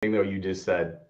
thing though you just said.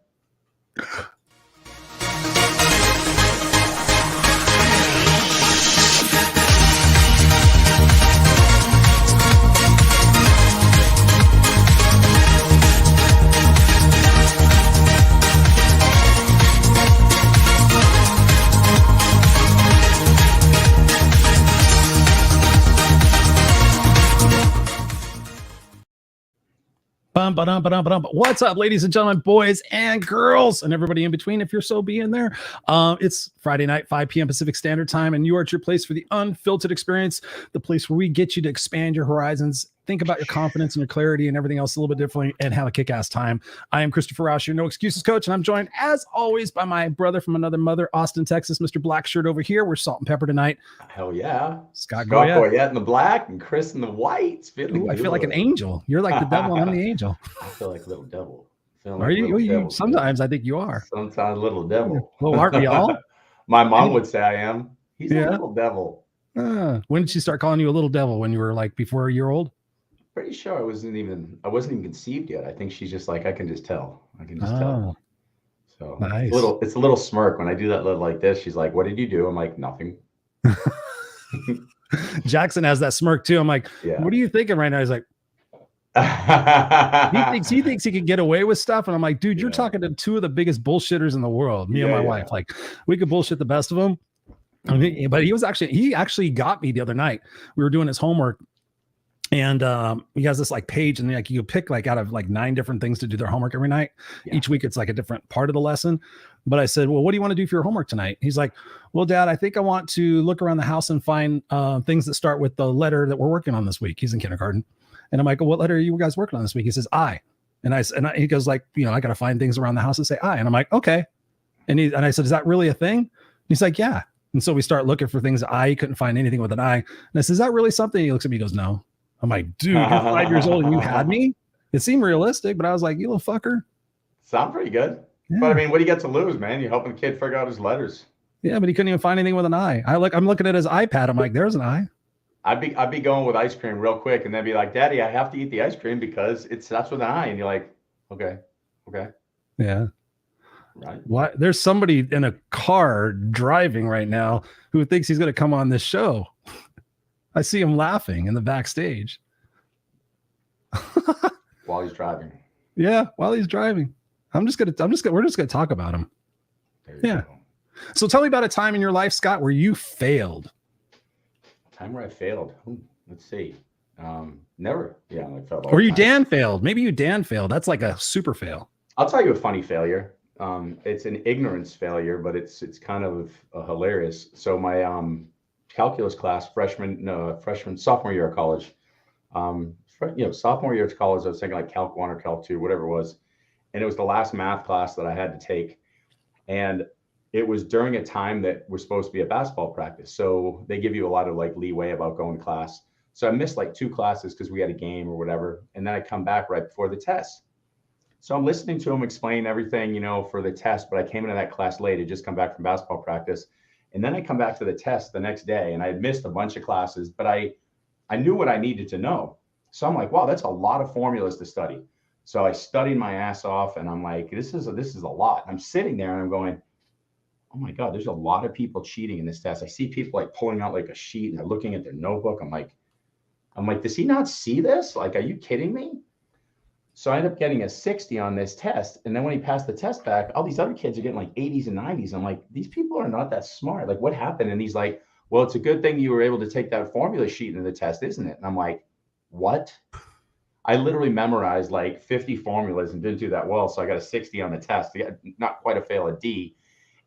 What's up, ladies and gentlemen, boys and girls, and everybody in between, if you're so being there. It's Friday night, 5 p.m. Pacific Standard Time, and you are at your place for the Unfiltered experience, the place where we get you to expand your horizons, think about your confidence and your clarity and everything else a little bit differently, and have a kick-ass time. I am Christopher Rausch, your No Excuses coach, and I'm joined, as always, by my brother from another mother, Austin, Texas, Mr. Black Shirt over here. We're salt and pepper tonight. Hell yeah. Scott Goyette in the black and Chris in the white. Ooh, I feel like an angel. You're like the devil, and I'm the angel. I feel like a little devil. Are you? Sometimes I think you are. Sometimes a little devil. Well, aren't we all? My mom would say I am. He's a little devil. When did she start calling you a little devil? When you were like before a year old? Pretty sure I wasn't even conceived yet. I think she's just like, I can just tell. Tell. So nice. It's a little smirk when I do that little like this. She's like, "What did you do?" I'm like, "Nothing." Jackson has that smirk too. I'm like, "What are you thinking right now?" He's like, he thinks he can get away with stuff, and I'm like, "Dude, you're talking to two of the biggest bullshitters in the world." Me and my wife, like, we could bullshit the best of them. But he actually got me the other night. We were doing his homework. And he has this like page, and like you pick like out of like 9 different things to do their homework every night. Each week it's like a different part of the lesson. But I said, "Well, what do you want to do for your homework tonight?" He's like, "Well, Dad, I think I want to look around the house and find things that start with the letter that we're working on this week." He's in kindergarten. And I'm like, "Well, what letter are you guys working on this week?" He says, "I." And he goes like, "I got to find things around the house that say I." And I'm like, "Okay." And I said, "Is that really a thing?" And he's like, "Yeah." And so we start looking for things. He couldn't find anything with an I. And I said, "Is that really something?" He looks at me, he goes, "No." I'm like, "Dude, you're 5 years old and you had me?" It seemed realistic, but I was like, "You little fucker." Sound pretty good. Yeah. But I mean, what do you got to lose, man? You're helping the kid figure out his letters. Yeah, but he couldn't even find anything with an I. I'm looking at his iPad. I'm like, "There's an I." I'd be going with ice cream real quick and then be like, "Daddy, I have to eat the ice cream because it starts with an I." And you're like, okay. Yeah. Right. Why? There's somebody in a car driving right now who thinks he's going to come on this show. I see him laughing in the backstage. While he's driving. Yeah, while he's driving. We're just gonna talk about him. Yeah. Go. So tell me about a time in your life, Scott, where you failed. A time where I failed. Let's see. Never. Yeah, I failed. Or you Dan failed. Maybe you Dan failed. That's like a super fail. I'll tell you a funny failure. It's an ignorance failure, but it's kind of hilarious. So my calculus class, sophomore year of college. Sophomore year of college, I was taking like Calc 1 or Calc 2, whatever it was. And it was the last math class that I had to take. And it was during a time that we're supposed to be at basketball practice. So they give you a lot of like leeway about going to class. So I missed like 2 classes because we had a game or whatever. And then I come back right before the test. So I'm listening to him explain everything, for the test, but I came into that class late. I just come back from basketball practice. And then I come back to the test the next day, and I had missed a bunch of classes, but I knew what I needed to know. So I'm like, wow, that's a lot of formulas to study. So I studied my ass off, and I'm like, this is a lot. I'm sitting there and I'm going, oh my God, there's a lot of people cheating in this test. I see people like pulling out like a sheet and they're looking at their notebook. I'm like, does he not see this? Like, are you kidding me? So I ended up getting a 60 on this test. And then when he passed the test back, all these other kids are getting like 80s and 90s. I'm like, these people are not that smart. Like, what happened? And he's like, well, it's a good thing you were able to take that formula sheet into the test, isn't it? And I'm like, what? I literally memorized like 50 formulas and didn't do that well. So I got a 60 on the test. Not quite a fail, a D.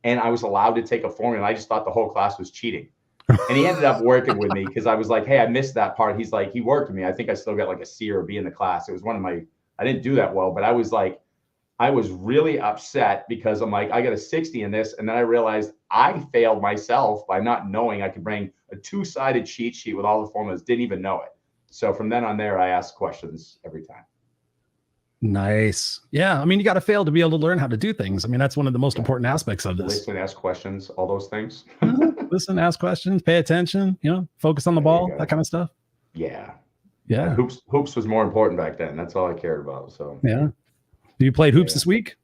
And I was allowed to take a formula. I just thought the whole class was cheating. And he ended up working with me because I was like, hey, I missed that part. He's like, he worked with me. I think I still got like a C or a B in the class. It was I didn't do that well, but I was really upset because I'm like, I got a 60 in this. And then I realized I failed myself by not knowing I could bring a 2-sided cheat sheet with all the formulas, didn't even know it. So from then on there, I asked questions every time. Nice. Yeah. I mean, you got to fail to be able to learn how to do things. I mean, that's one of the most important aspects of this. Listen, ask questions, all those things. Listen, ask questions, pay attention, focus on the ball, that kind of stuff. Yeah. Yeah. Hoops was more important back then. That's all I cared about. So yeah. You played hoops this week?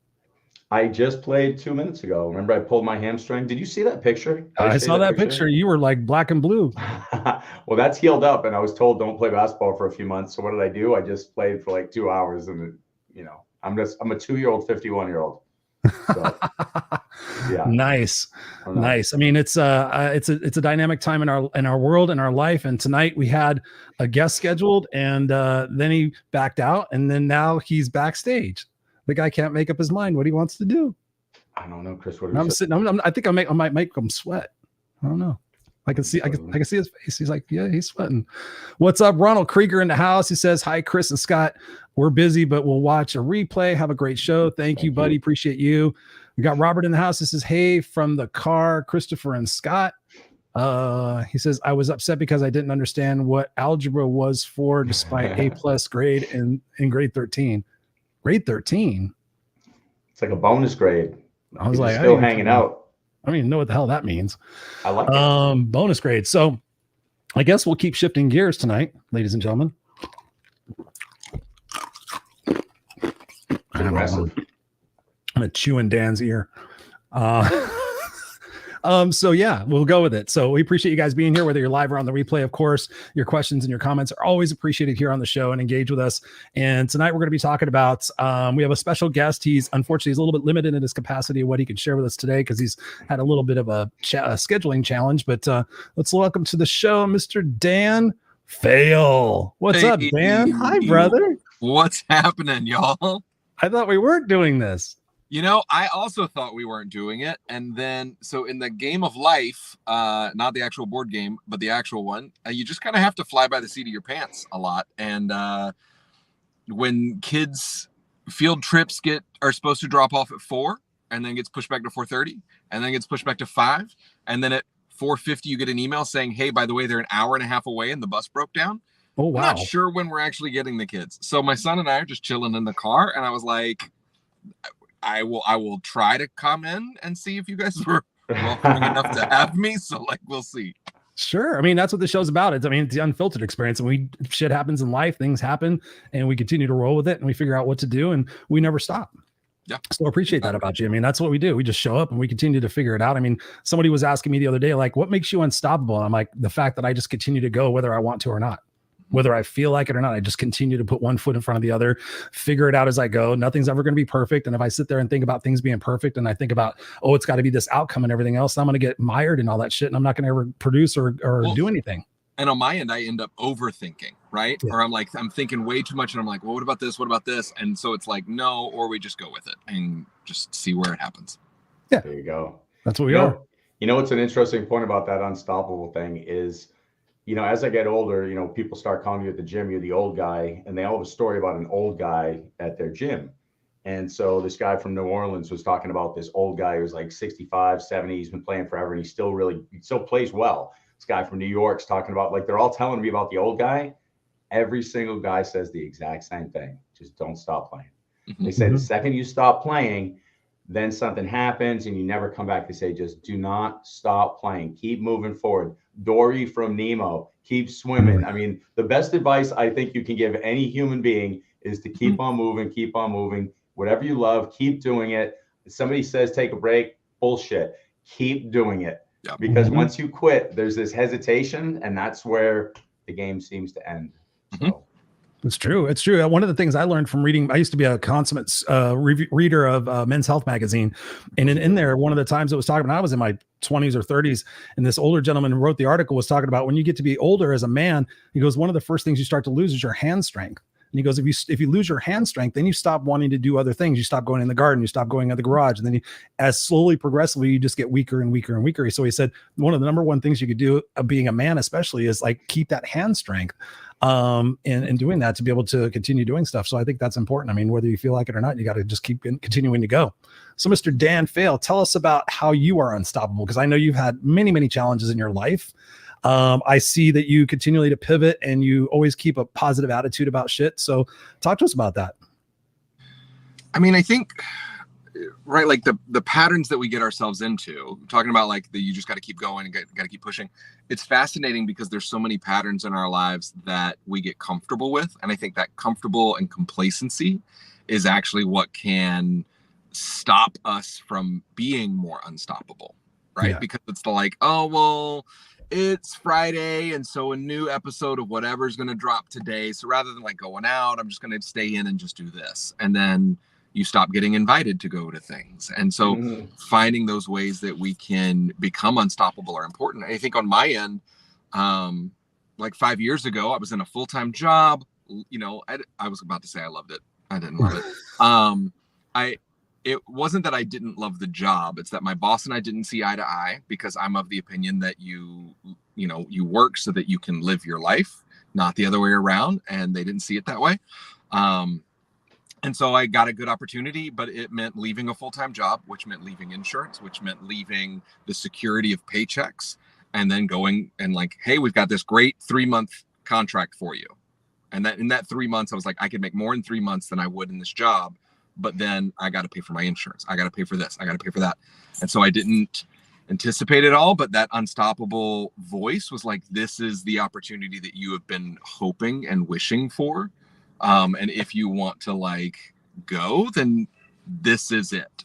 I just played 2 minutes ago. Remember, I pulled my hamstring. Did you see that picture? I saw that picture. You were like black and blue. Well, that's healed up, and I was told don't play basketball for a few months. So what did I do? I just played for like 2 hours, and I'm a 2-year-old, 51-year-old. So, yeah. Nice. I mean, it's a dynamic time in our world, in our life. And tonight we had a guest scheduled, and then he backed out, and then now he's backstage. The guy can't make up his mind what he wants to do. I don't know, Chris. I think I might make him sweat. I don't know. I can see his face. He's like, yeah, he's sweating. What's up, Ronald Krieger in the house? He says, hi, Chris and Scott. We're busy, but we'll watch a replay. Have a great show. Thank you, buddy. Appreciate you. We got Robert in the house. This is hey from the car, Christopher and Scott. He says, I was upset because I didn't understand what algebra was for despite A+ grade in grade 13. Grade 13? It's like a bonus grade. I was like, still hanging out. I don't even know what the hell that means. I like it. Bonus grade. So I guess we'll keep shifting gears tonight, ladies and gentlemen. I'm gonna chew in Dan's ear. So yeah, we'll go with it. So we appreciate you guys being here, whether you're live or on the replay. Of course, your questions and your comments are always appreciated here on the show, and engage with us. And tonight we're going to be talking about, we have a special guest. He's a little bit limited in his capacity of what he can share with us today, because he's had a little bit of a scheduling challenge, but let's welcome to the show, Mr. Dan Faill. What's up, Dan? Hi, brother. What's happening, y'all? I thought we weren't doing this. I also thought we weren't doing it. And then, so in the game of life, not the actual board game, but the actual one, you just kind of have to fly by the seat of your pants a lot. And when kids' field trips are supposed to drop off at 4, and then gets pushed back to 4:30, and then gets pushed back to 5, and then at 4:50 you get an email saying, hey, by the way, they're an hour and a half away and the bus broke down. Oh, wow. I'm not sure when we're actually getting the kids. So my son and I are just chilling in the car, and I was like, I will try to come in and see if you guys were welcoming enough to have me. So we'll see. Sure. I mean, that's what the show's about. It's the unfiltered experience, and shit happens in life, things happen, and we continue to roll with it, and we figure out what to do, and we never stop. Yeah. So I appreciate that about you. I mean, that's what we do. We just show up and we continue to figure it out. I mean, somebody was asking me the other day, like, what makes you unstoppable? And I'm like, the fact that I just continue to go whether I want to or not. Whether I feel like it or not, I just continue to put one foot in front of the other, figure it out as I go. Nothing's ever going to be perfect. And if I sit there and think about things being perfect, and I think about, oh, it's got to be this outcome and everything else, I'm going to get mired in all that shit, and I'm not going to ever produce or do anything. And on my end, I end up overthinking, right? Yeah. Or I'm thinking way too much, and I'm like, well, what about this? What about this? And so it's like, no, or we just go with it and just see where it happens. Yeah. There you go. That's what we are. What's an interesting point about that unstoppable thing is, as I get older, people start calling you at the gym, you're the old guy, and they all have a story about an old guy at their gym. And so this guy from New Orleans was talking about this old guy who's like 65, 70, he's been playing forever, and he still plays well. This guy from New York's talking about, they're all telling me about the old guy. Every single guy says the exact same thing. Just don't stop playing. Mm-hmm. They say the second you stop playing, then something happens and you never come back. They say, just do not stop playing. Keep moving forward. Dory from Nemo, keep swimming. I mean, the best advice I think you can give any human being is to keep on moving. Whatever you love, keep doing it. If somebody says take a break, bullshit. Keep doing it. Yeah. Because once you quit, there's this hesitation, and that's where the game seems to end. So. It's true. It's true. One of the things I learned from reading, I used to be a consummate reader of Men's Health magazine. And in there, one of the times it was talking about, I was in my 20s or 30s, and this older gentleman who wrote the article was talking about when you get to be older as a man, he goes, one of the first things you start to lose is your hand strength. And he goes, if you lose your hand strength, then you stop wanting to do other things. You stop going in the garden, you stop going in the garage. And then as slowly, progressively, you just get weaker and weaker and weaker. So he said, one of the number one things you could do, being a man especially, is keep that hand strength. And doing that to be able to continue doing stuff. So I think that's important. I mean, whether you feel like it or not, you got to just keep continuing to go. So Mr. Dan Faill, tell us about how you are unstoppable, because I know you've had many, many challenges in your life. I see that you continually to pivot, and you always keep a positive attitude about shit. So talk to us about that. I mean, I think, right, the patterns that we get ourselves into, talking about you just got to keep going and got to keep pushing. It's fascinating because there's so many patterns in our lives that we get comfortable with. And I think that comfortable and complacency is actually what can stop us from being more unstoppable, right? Yeah. Because it's like, oh, well, it's Friday, and so a new episode of whatever is going to drop today. So rather than like going out, I'm just going to stay in and just do this. And then you stop getting invited to go to things. And so finding those ways that we can become unstoppable are important. I think on my end, like 5 years ago, I was in a full-time job. You know, I was about to say I loved it. I didn't love it. It wasn't that I didn't love the job. It's that my boss and I didn't see eye to eye, because I'm of the opinion that you work so that you can live your life, not the other way around. And they didn't see it that way. And so I got a good opportunity, but it meant leaving a full-time job, which meant leaving insurance, which meant leaving the security of paychecks, and then going and like, hey, we've got this great 3-month contract for you. And that in that 3 months, I was like, I could make more in 3 months than I would in this job. But then I got to pay for my insurance. I got to pay for this. I got to pay for that. And so I didn't anticipate it all. But that unstoppable voice was like, this is the opportunity that you have been hoping and wishing for. And if you want to like go, then this is it.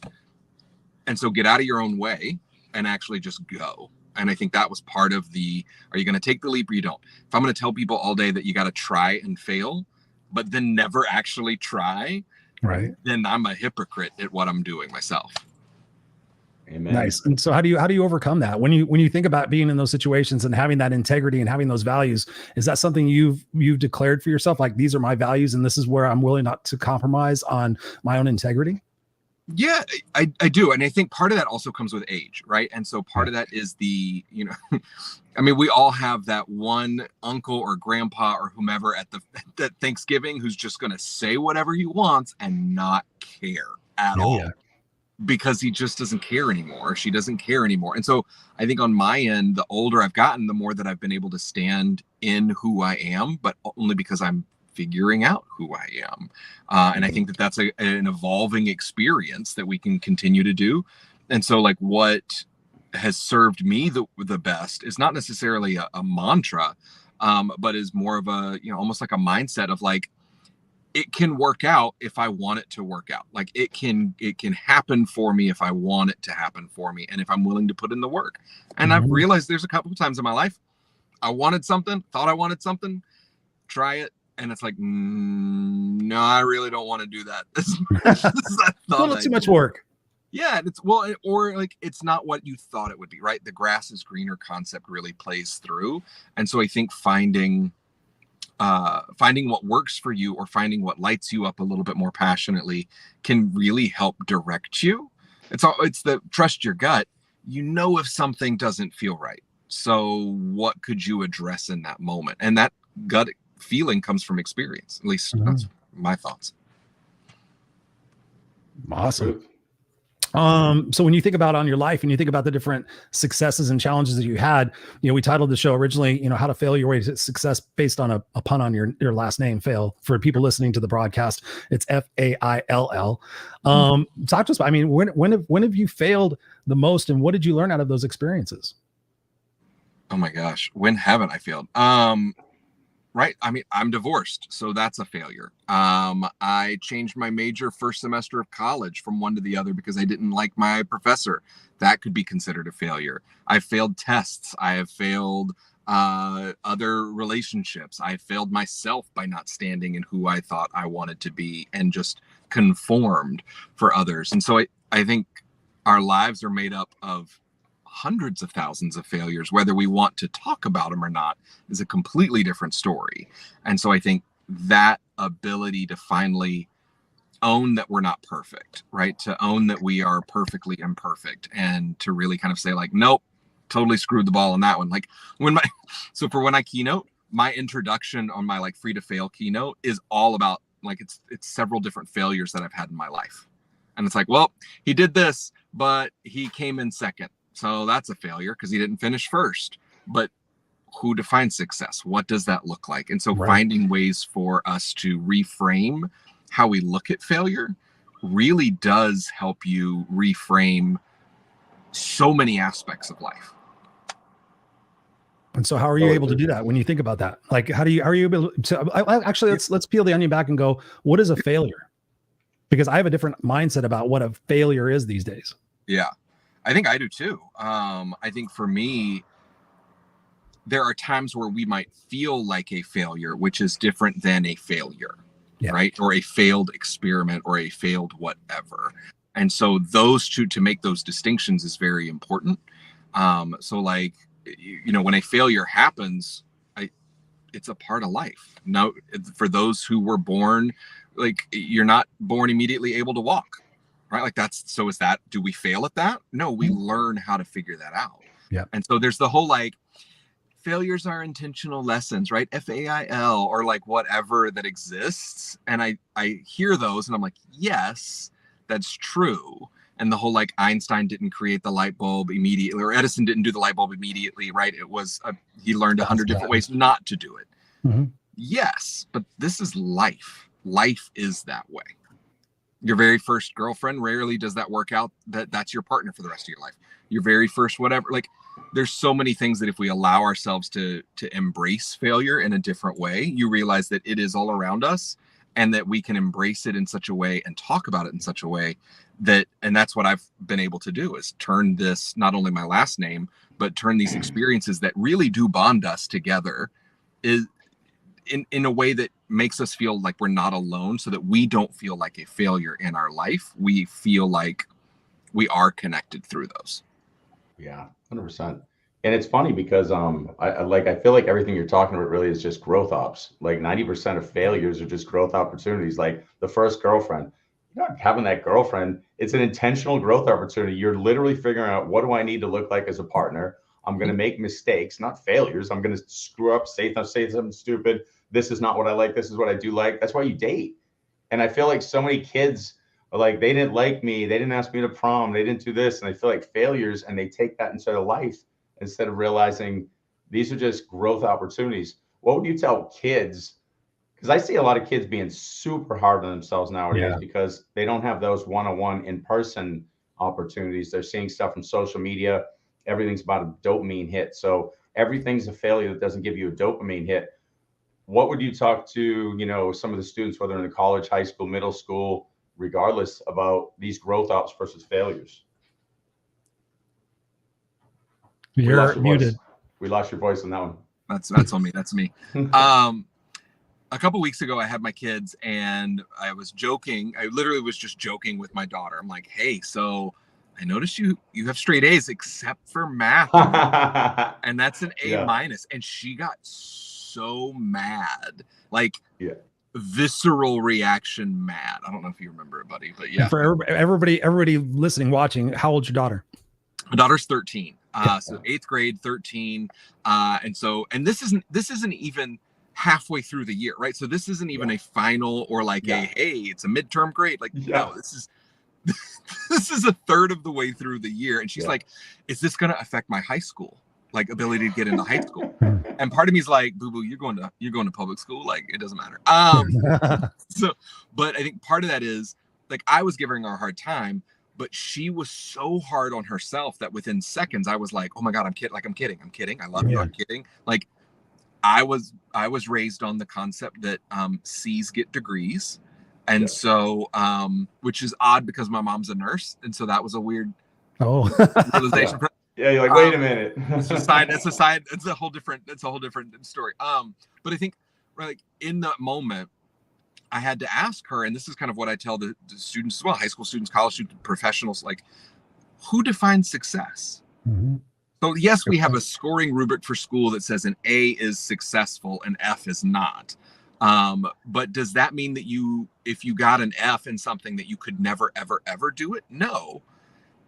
And so get out of your own way and actually just go. And I think that was part of are you going to take the leap or you don't? If I'm going to tell people all day that you got to try and fail, but then never actually try, right, then I'm a hypocrite at what I'm doing myself. Amen. Nice. And so how do you overcome that when you think about being in those situations and having that integrity and having those values? Is that something you've declared for yourself? Like, these are my values and this is where I'm willing not to compromise on my own integrity? Yeah, I do. And I think part of that also comes with age, right? And so part of that is I mean, we all have that one uncle or grandpa or whomever at Thanksgiving who's just going to say whatever he wants and not care at all. Yeah. Because he just doesn't care anymore. She doesn't care anymore. And so I think on my end, the older I've gotten, the more that I've been able to stand in who I am, but only because I'm figuring out who I am. And I think that that's an evolving experience that we can continue to do. And so like what has served me the best is not necessarily a mantra, but is more of a, almost like a mindset of like, it can work out if I want it to work out. Like it can happen for me if I want it to happen for me. And if I'm willing to put in the work. And I've realized there's a couple of times in my life, I wanted something, thought I wanted something, try it. And it's like, no, I really don't want to do that. A little too much work. Yeah, or like it's not what you thought it would be, right? The grass is greener concept really plays through. And so I think finding what works for you or finding what lights you up a little bit more passionately can really help direct you. It's the trust your gut. If something doesn't feel right. So what could you address in that moment? And that gut feeling comes from experience. At least that's my thoughts. Awesome. So when you think about on your life and you think about the different successes and challenges that you had, we titled the show originally, how to fail your way to success based on a pun on your last name, Faill. For people listening to the broadcast, it's Faill. Talk to us about, when have you failed the most and what did you learn out of those experiences? Oh my gosh. When haven't I failed? Right. I mean, I'm divorced, so that's a failure. I changed my major first semester of college from one to the other because I didn't like my professor. That could be considered a failure. I failed tests. I have failed other relationships. I failed myself by not standing in who I thought I wanted to be and just conformed for others. And so I think our lives are made up of hundreds of thousands of failures. Whether we want to talk about them or not is a completely different story. And so I think that ability to finally own that we're not perfect, right? To own that we are perfectly imperfect and to really kind of say like, nope, totally screwed the ball on that one. Like when I keynote, my introduction on my like free to fail keynote is all about like, it's several different failures that I've had in my life. And it's like, well, he did this, but he came in second. So that's a failure because he didn't finish first. But who defines success? What does that look like? And so finding ways for us to reframe how we look at failure really does help you reframe so many aspects of life. And so how are you able to do that when you think about that? Like, are you able to, actually, let's peel the onion back and go, what is a failure? because I have a different mindset about what a failure is these days. Yeah, I think I do too. I think for me, there are times where we might feel like a failure, which is different than a failure, right? Or a failed experiment or a failed whatever. And so those two, to make those distinctions is very important. So like, you know, when a failure happens, it's a part of life. Now, for those who were born, like, you're not born immediately able to walk, right? Like do we fail at that? No, we learn how to figure that out. Yeah. And so there's the whole, like, failures are intentional lessons, right? FAIL, or like whatever that exists. And I hear those and I'm like, yes, that's true. And the whole, like, Einstein didn't create the light bulb immediately, or Edison didn't do the light bulb immediately, right? It was, he learned 100 different ways not to do it. Mm-hmm. Yes, but this is life. Life is that way. Your very first girlfriend, rarely does that work out that's your partner for the rest of your life. Your very first whatever, like, there's so many things that if we allow ourselves to embrace failure in a different way, you realize that it is all around us, and that we can embrace it in such a way and talk about it in such a way that, and that's what I've been able to do, is turn this, not only my last name, but turn these experiences that really do bond us together is in a way that makes us feel like we're not alone, so that we don't feel like a failure in our life. We feel like we are connected through those. Yeah, 100%. And it's funny because I feel like everything you're talking about really is just growth ops. Like 90% of failures are just growth opportunities. Like the first girlfriend, you're not having that girlfriend. It's an intentional growth opportunity. You're literally figuring out, what do I need to look like as a partner? I'm going to make mistakes, not failures. I'm going to screw up, say something stupid. This is not what I like. This is what I do like. That's why you date. And I feel like so many kids are like, they didn't like me. They didn't ask me to prom. They didn't do this. And I feel like failures, and they take that into their life instead of realizing these are just growth opportunities. What would you tell kids? Because I see a lot of kids being super hard on themselves nowadays because they don't have those one-on-one in-person opportunities. They're seeing stuff from social media. Everything's about a dopamine hit. So everything's a failure that doesn't give you a dopamine hit. What would you talk to, you know, some of the students, whether in the college, high school, middle school, regardless, about these growth ops versus failures? You're muted. We lost your voice on that one. That's on me. That's me. A couple weeks ago, I had my kids, and I was joking. I literally was just joking with my daughter. I'm like, hey, so I noticed you have straight A's except for math. And that's an A minus. And she got so mad, like visceral reaction mad. I don't know if you remember it, buddy, but yeah. And for everybody listening, watching, how old's your daughter? My daughter's 13. So 8th grade, 13. And this isn't even halfway through the year, right? So this isn't even a final or like a, hey, it's a midterm grade. Like, no, this is a third of the way through the year. And she's like, is this going to affect my high school, like, ability to get into high school? And part of me is like, boo boo, you're going to public school. Like, it doesn't matter. But I think part of that is, like, I was giving her a hard time, but she was so hard on herself that within seconds I was like, oh my God, I'm kidding. I love you. I'm kidding. Like, I was raised on the concept that C's get degrees. And so, which is odd because my mom's a nurse. And so that was a weird realization. Yeah, you're like, wait a minute. It's a whole different story. But I think, like, in that moment, I had to ask her, and this is kind of what I tell the students as well, high school students, college students, professionals, like, who defines success? Mm-hmm. So yes, we have a scoring rubric for school that says an A is successful and F is not. But does that mean that if you got an F in something, that you could never, ever, ever do it? No.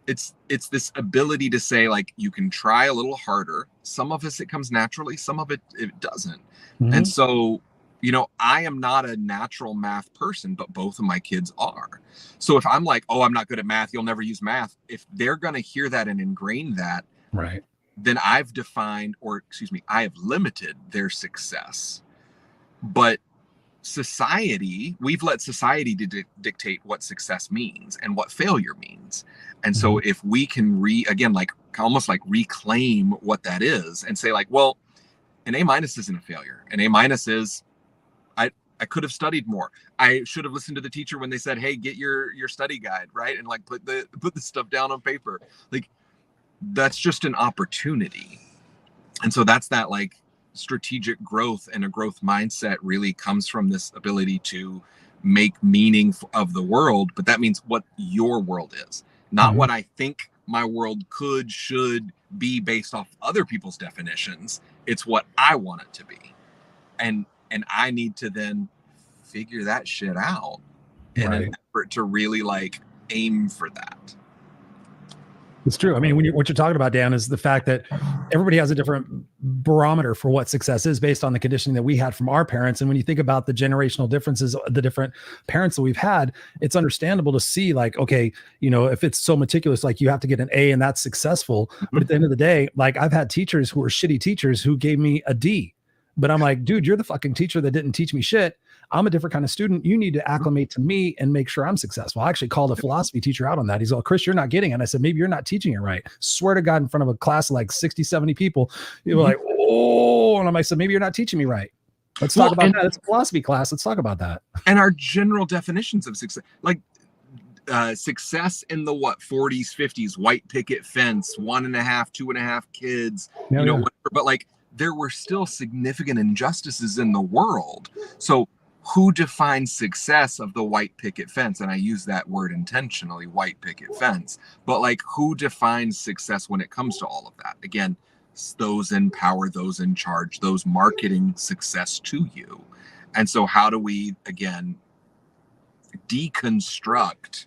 It's this ability to say, like, you can try a little harder. Some of us, it comes naturally. Some of it doesn't. Mm-hmm. And so, you know, I am not a natural math person, but both of my kids are. So if I'm like, oh, I'm not good at math, you'll never use math. If they're going to hear that and ingrain that, right, then I have limited their success. But we've let society dictate what success means and what failure means. And so if we can almost reclaim what that is and say, like, well, an A minus isn't a failure. An A minus is, I could have studied more. I should have listened to the teacher when they said, hey, get your study guide, right? And like put the stuff down on paper. Like, that's just an opportunity. And so that's that like strategic growth, and a growth mindset really comes from this ability to make meaning of the world. But that means what your world is, not what I think my world should be based off other people's definitions. It's what I want it to be. And I need to then figure that shit out in an effort to really like aim for that. It's true. I mean, what you're talking about, Dan, is the fact that everybody has a different barometer for what success is based on the conditioning that we had from our parents. And when you think about the generational differences, the different parents that we've had, it's understandable to see like, okay, you know, if it's so meticulous, like you have to get an A and that's successful. But at the end of the day, like I've had teachers who were shitty teachers who gave me a D. But I'm like, dude, you're the fucking teacher that didn't teach me shit. I'm a different kind of student. You need to acclimate to me and make sure I'm successful. I actually called a philosophy teacher out on that. He's like, Chris, you're not getting it. And I said, maybe you're not teaching it right. Swear to God, in front of a class of like 60, 70 people, you were like, oh, and I said, maybe you're not teaching me right. Let's talk about that. It's a philosophy class. Let's talk about that. And our general definitions of success, like success in the 40s, 50s, white picket fence, 1.5, 2.5 kids, whatever. But like, there were still significant injustices in the world. So who defines success of the white picket fence? And I use that word intentionally, white picket fence. But like, who defines success when it comes to all of that? Again, those in power, those in charge, those marketing success to you. And so how do we, again, deconstruct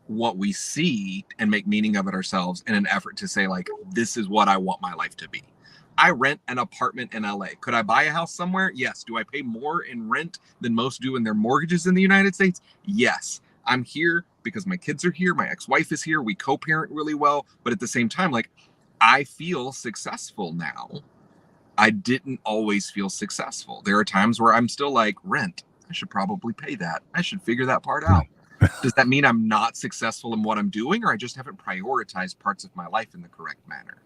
what we see and make meaning of it ourselves in an effort to say, like, this is what I want my life to be. I rent an apartment in LA. Could I buy a house somewhere? Yes. Do I pay more in rent than most do in their mortgages in the United States? Yes. I'm here because my kids are here. My ex-wife is here. We co-parent really well. But at the same time, like, I feel successful now. I didn't always feel successful. There are times where I'm still like, rent, I should probably pay that. I should figure that part out. Does that mean I'm not successful in what I'm doing, or I just haven't prioritized parts of my life in the correct manner?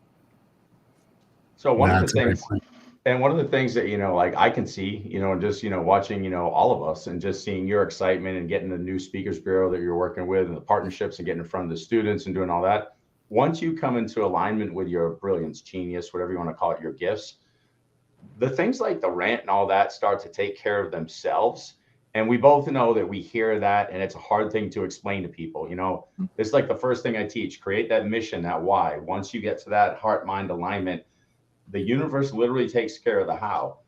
So one of the things that, like I can see, just, watching, all of us and just seeing your excitement and getting the new speakers bureau that you're working with and the partnerships and getting in front of the students and doing all that. Once you come into alignment with your brilliance, genius, whatever you want to call it, your gifts, the things like the rant and all that start to take care of themselves. And we both know that we hear that, and it's a hard thing to explain to people. It's like the first thing I teach, create that mission, that why. Once you get to that heart-mind alignment, the universe literally takes care of the how.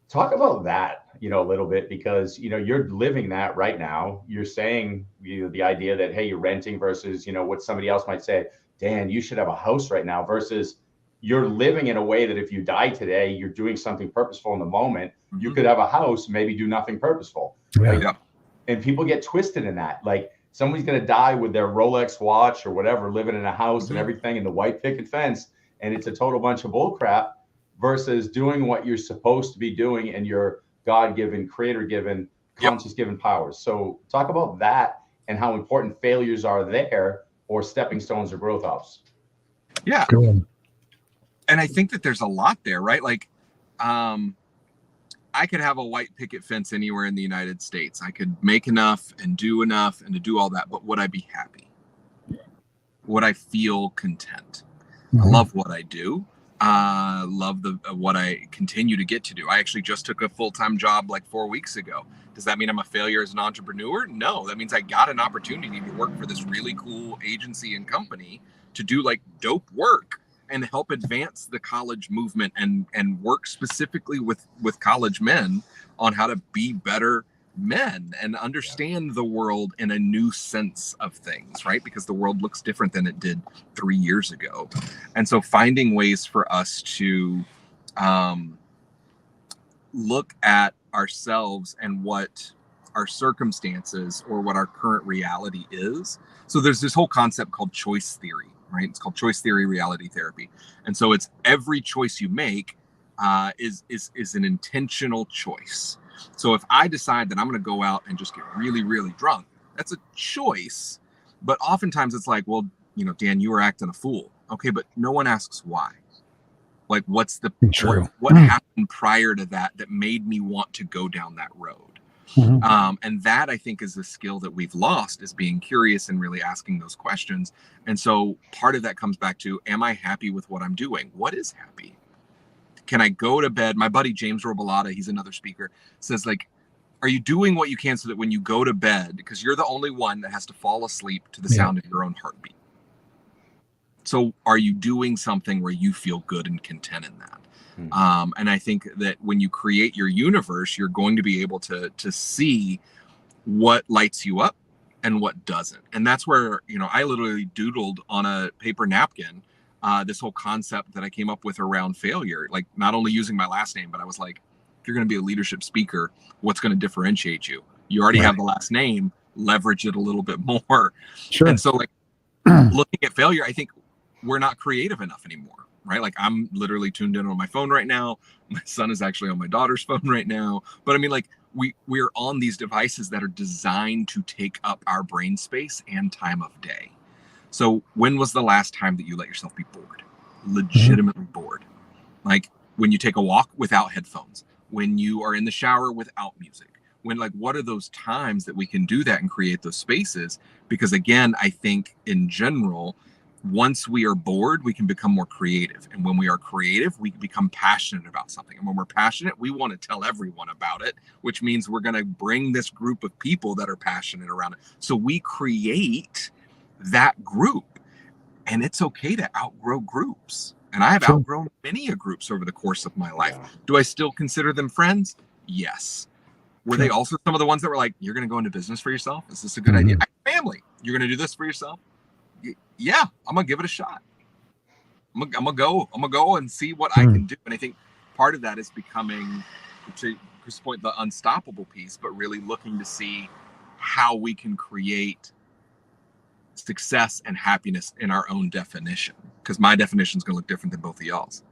Talk about that, a little bit, because, you're living that right now. You're saying, the idea that, hey, you're renting versus, what somebody else might say, Dan, you should have a house right now, versus you're living in a way that if you die today, you're doing something purposeful in the moment. You could have a house, maybe do nothing purposeful. And people get twisted in that. Like, somebody's going to die with their Rolex watch or whatever, living in a house and everything in the white picket fence. And it's a total bunch of bull crap, versus doing what you're supposed to be doing and your God-given, creator-given, conscious-given powers. So talk about that and how important failures are there, or stepping stones or growth ups. Yeah. And I think that there's a lot there, right? Like, I could have a white picket fence anywhere in the United States. I could make enough and do enough and to do all that, but would I be happy? Would I feel content? I love what I do. Love what I continue to get to do. I actually just took a full-time job like 4 weeks ago. Does that mean I'm a failure as an entrepreneur? No, that means I got an opportunity to work for this really cool agency and company to do like dope work and help advance the college movement and work specifically with college men on how to be better men and understand the world in a new sense of things, right? Because the world looks different than it did 3 years ago. And so finding ways for us to look at ourselves and what our circumstances or what our current reality is. So there's this whole concept called choice theory, right? It's called choice theory reality therapy. And so it's every choice you make is an intentional choice. So if I decide that I'm going to go out and just get really, really drunk, that's a choice. But oftentimes it's like, well, Dan, you were acting a fool. Okay, but no one asks why. Like, what's what happened prior to that made me want to go down that road? And that, I think, is the skill that we've lost, is being curious and really asking those questions. And so part of that comes back to, am I happy with what I'm doing? What is happy? Can I go to bed? My buddy James Robillata, he's another speaker, says, like, are you doing what you can so that when you go to bed, because you're the only one that has to fall asleep to the sound of your own heartbeat. So are you doing something where you feel good and content in that? And I think that when you create your universe, you're going to be able to see what lights you up and what doesn't. And that's where, you know, I literally doodled on a paper napkin this whole concept that I came up with around failure, like not only using my last name, but I was like, if you're going to be a leadership speaker, what's going to differentiate you? You already have the last name, leverage it a little bit more. Sure. And so, like, looking at failure, I think we're not creative enough anymore, right? Like, I'm literally tuned in on my phone right now. My son is actually on my daughter's phone right now. But I mean, like, we're on these devices that are designed to take up our brain space and time of day. So when was the last time that you let yourself be bored? Legitimately bored. Like, when you take a walk without headphones, when you are in the shower without music, when, like, what are those times that we can do that and create those spaces? Because again, I think in general, once we are bored, we can become more creative. And when we are creative, we become passionate about something. And when we're passionate, we want to tell everyone about it, which means we're going to bring this group of people that are passionate around it. So we create that group, and it's okay to outgrow groups. And I have outgrown many groups over the course of my life. Do I still consider them friends? Yes. Were they also some of the ones that were like, you're going to go into business for yourself? Is this a good idea? Family, you're going to do this for yourself? Yeah, I'm going to give it a shot. I'm going to go and see what I can do. And I think part of that is becoming, to Chris' point, the unstoppable piece, but really looking to see how we can create success and happiness in our own definition, because my definition is going to look different than both of y'all's.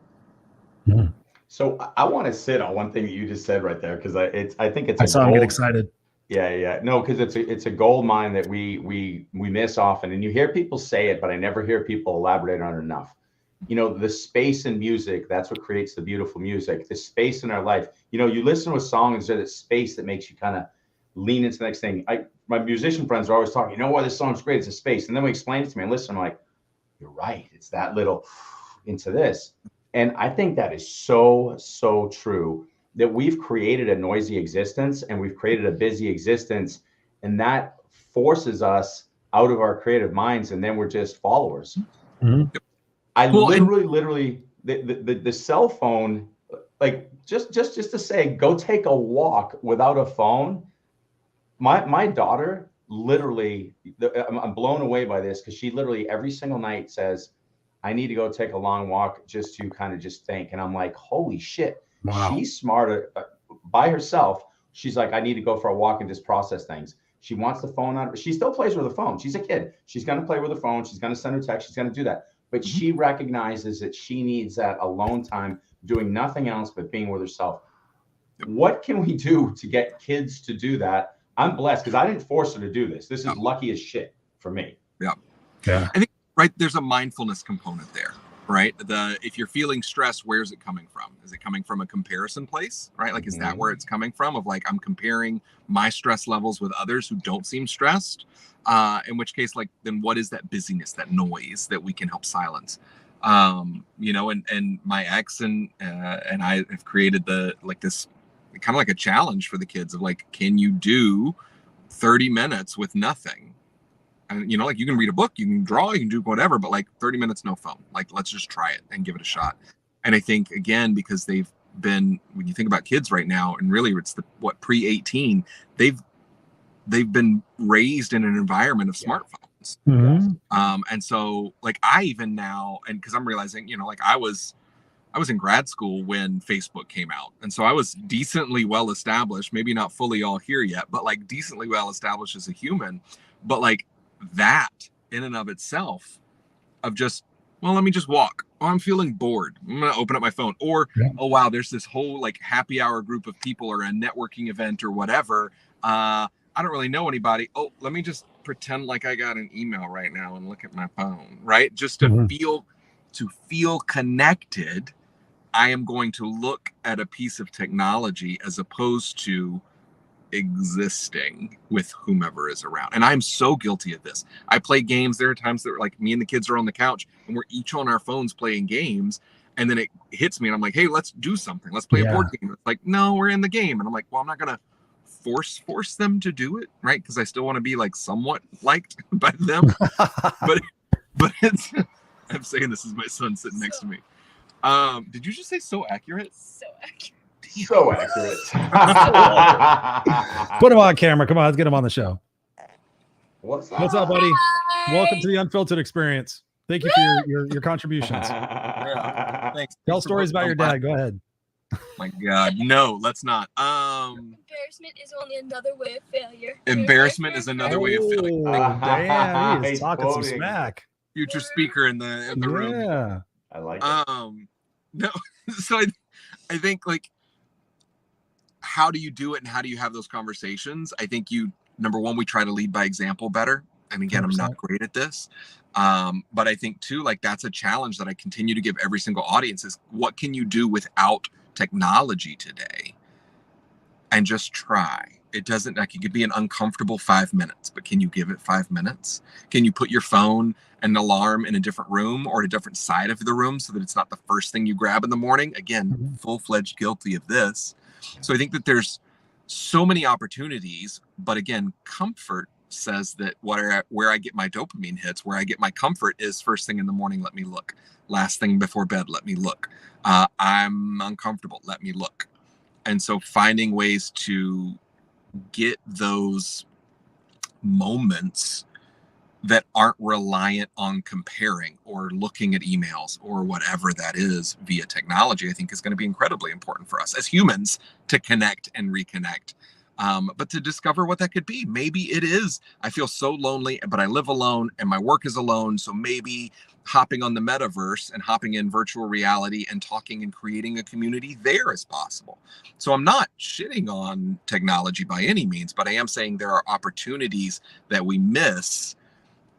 So I want to sit on one thing that you just said right there, because I think it's I saw him get excited. No, because it's a gold mine that we miss often, and you hear people say it, but I never hear people elaborate on it enough. You know, the space in music, that's what creates the beautiful music. The space in our life. You know, you listen to a song and there's that space that makes you kind of lean into the next thing. My musician friends are always talking, you know why this song's great? It's a space. And then we explain it to me and listen, I'm like, you're right. It's that little into this. And I think that is so, so true, that we've created a noisy existence and we've created a busy existence, and that forces us out of our creative minds, and then we're just followers. Literally, the cell phone, like just to say, go take a walk without a phone. My daughter literally, I'm blown away by this, because she literally every single night says, I need to go take a long walk just to kind of just think. And I'm like, holy shit. Wow. She's smarter by herself. She's like, I need to go for a walk and just process things. She wants the phone on. She still plays with the phone. She's a kid. She's going to play with the phone. She's going to send her text. She's going to do that. But she recognizes that she needs that alone time, doing nothing else but being with herself. What can we do to get kids to do that? I'm blessed because I didn't force her to do this. This is lucky as shit for me. Yeah. I think, right, there's a mindfulness component there, right? If you're feeling stress, where's it coming from? Is it coming from a comparison place, right? Like, is that where it's coming from? Of like, I'm comparing my stress levels with others who don't seem stressed. In which case, like, then what is that busyness, that noise that we can help silence? You know, and my ex and I have created this kind of like a challenge for the kids of like, can you do 30 minutes with nothing? And, you know, like, you can read a book, you can draw, you can do whatever, but like 30 minutes, no phone. Like, let's just try it and give it a shot. And I think, again, because they've been, when you think about kids right now, and really it's pre-18, they've been raised in an environment of smartphones. And so, like, I even now, and because I'm realizing, you know, like, I was in grad school when Facebook came out. And so I was decently well established, maybe not fully all here yet, but like decently well established as a human. But like, that in and of itself of just, well, let me just walk. Oh, I'm feeling bored. I'm going to open up my phone. Or, oh, wow, there's this whole like happy hour group of people or a networking event or whatever. I don't really know anybody. Oh, let me just pretend like I got an email right now and look at my phone, right? Just to feel connected. I am going to look at a piece of technology as opposed to existing with whomever is around. And I'm so guilty of this. I play games. There are times that like me and the kids are on the couch and we're each on our phones playing games. And then it hits me and I'm like, hey, let's do something. Let's play a board game. It's like, no, we're in the game. And I'm like, well, I'm not going to force them to do it. Right. Because I still want to be like somewhat liked by them. but it's, I'm saying this is my son sitting next to me. Did you just say so accurate? So accurate. So accurate. Put him on camera. Come on, let's get him on the show. What's up? What's up, buddy? Hi. Welcome to the Unfiltered experience. Thank you for your contributions. Thanks. Tell stories about your dad. Go ahead. My God, no, let's not. Embarrassment is only another way of failure. Embarrassment is another way of feeling. Damn, he is talking some quoting. smack. Future speaker in the room. Yeah. I like it. No, so I think like, how do you do it and how do you have those conversations? I think number one, we try to lead by example better. And again, 100%. I'm not great at this. But I think too, like that's a challenge that I continue to give every single audience is what can you do without technology today? And just try. It doesn't like it could be an uncomfortable 5 minutes, but can you give it 5 minutes? Can you put your phone and alarm in a different room or a different side of the room so that it's not the first thing you grab in the morning? Again, full-fledged guilty of this. So I think that there's so many opportunities, but again, comfort says that where I get my dopamine hits, where I get my comfort is first thing in the morning, let me look. Last thing before bed, let me look. I'm uncomfortable, let me look. And so finding ways to get those moments that aren't reliant on comparing or looking at emails or whatever that is via technology, I think is going to be incredibly important for us as humans to connect and reconnect. But to discover what that could be. Maybe it is, I feel so lonely, but I live alone and my work is alone. So maybe hopping on the metaverse and hopping in virtual reality and talking and creating a community there is possible. So I'm not shitting on technology by any means, but I am saying there are opportunities that we miss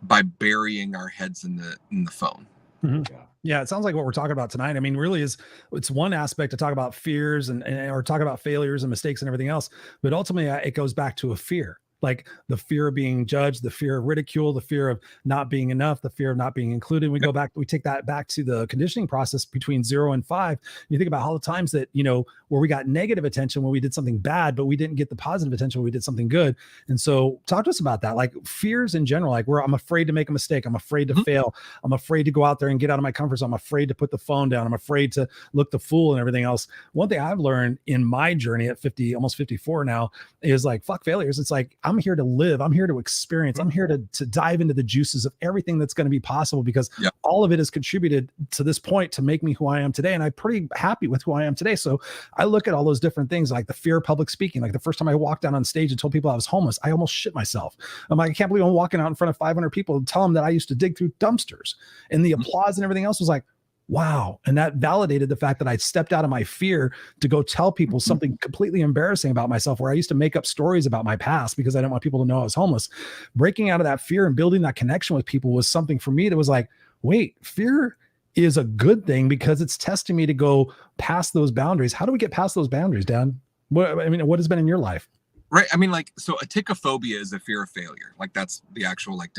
by burying our heads in the phone. Mm-hmm. Yeah, it sounds like what we're talking about tonight. I mean, really it's one aspect to talk about fears and or talk about failures and mistakes and everything else, but ultimately it goes back to a fear. Like the fear of being judged, the fear of ridicule, the fear of not being enough, the fear of not being included. We take that back to the conditioning process between 0 and 5. You think about all the times that, where we got negative attention when we did something bad, but we didn't get the positive attention when we did something good. And so talk to us about that. Like fears in general, like I'm afraid to make a mistake. I'm afraid to fail. I'm afraid to go out there and get out of my comfort zone. I'm afraid to put the phone down. I'm afraid to look the fool and everything else. One thing I've learned in my journey at 50, almost 54 now is like, fuck failures. It's like, I'm here to live. I'm here to experience. I'm here to dive into the juices of everything that's going to be possible because all of it has contributed to this point to make me who I am today. And I'm pretty happy with who I am today. So I look at all those different things like the fear of public speaking. Like the first time I walked out on stage and told people I was homeless, I almost shit myself. I'm like, I can't believe I'm walking out in front of 500 people and tell them that I used to dig through dumpsters, and the applause and everything else was like, wow. And that validated the fact that I stepped out of my fear to go tell people something completely embarrassing about myself, where I used to make up stories about my past because I didn't want people to know I was homeless. Breaking out of that fear and building that connection with people was something for me that was like, wait, fear is a good thing because it's testing me to go past those boundaries. How do we get past those boundaries, Dan? What has been in your life? Right. I mean, like, so aticophobia is a fear of failure. Like that's the actual like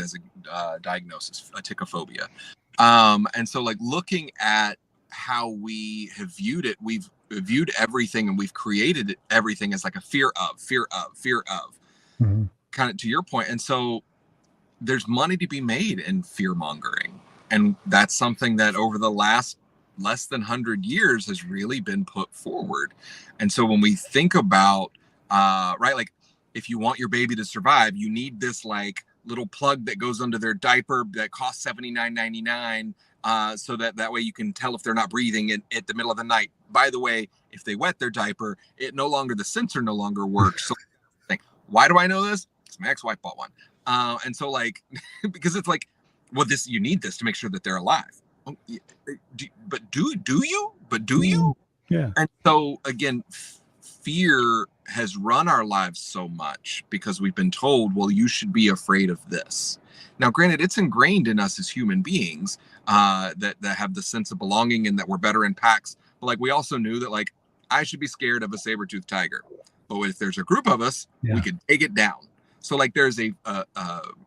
diagnosis, aticophobia. And so like looking at how we have viewed it, we've viewed everything and we've created everything as like a fear of, kind of to your point. And so there's money to be made in fear mongering. And that's something that over the last less than 100 years has really been put forward. And so when we think about, right, like if you want your baby to survive, you need this like little plug that goes under their diaper that costs $79.99, so that way you can tell if they're not breathing at the middle of the night. By the way, if they wet their diaper, the sensor no longer works. So why do I know this? Because my ex-wife bought one. And so like, because it's like, well, you need this to make sure that they're alive. But do you? Yeah. And so again, fear has run our lives so much because we've been told, well, you should be afraid of this. Now, granted, it's ingrained in us as human beings that have the sense of belonging and that we're better in packs. But like, we also knew that like, I should be scared of a saber-toothed tiger. But if there's a group of us, we could take it down. So like there's a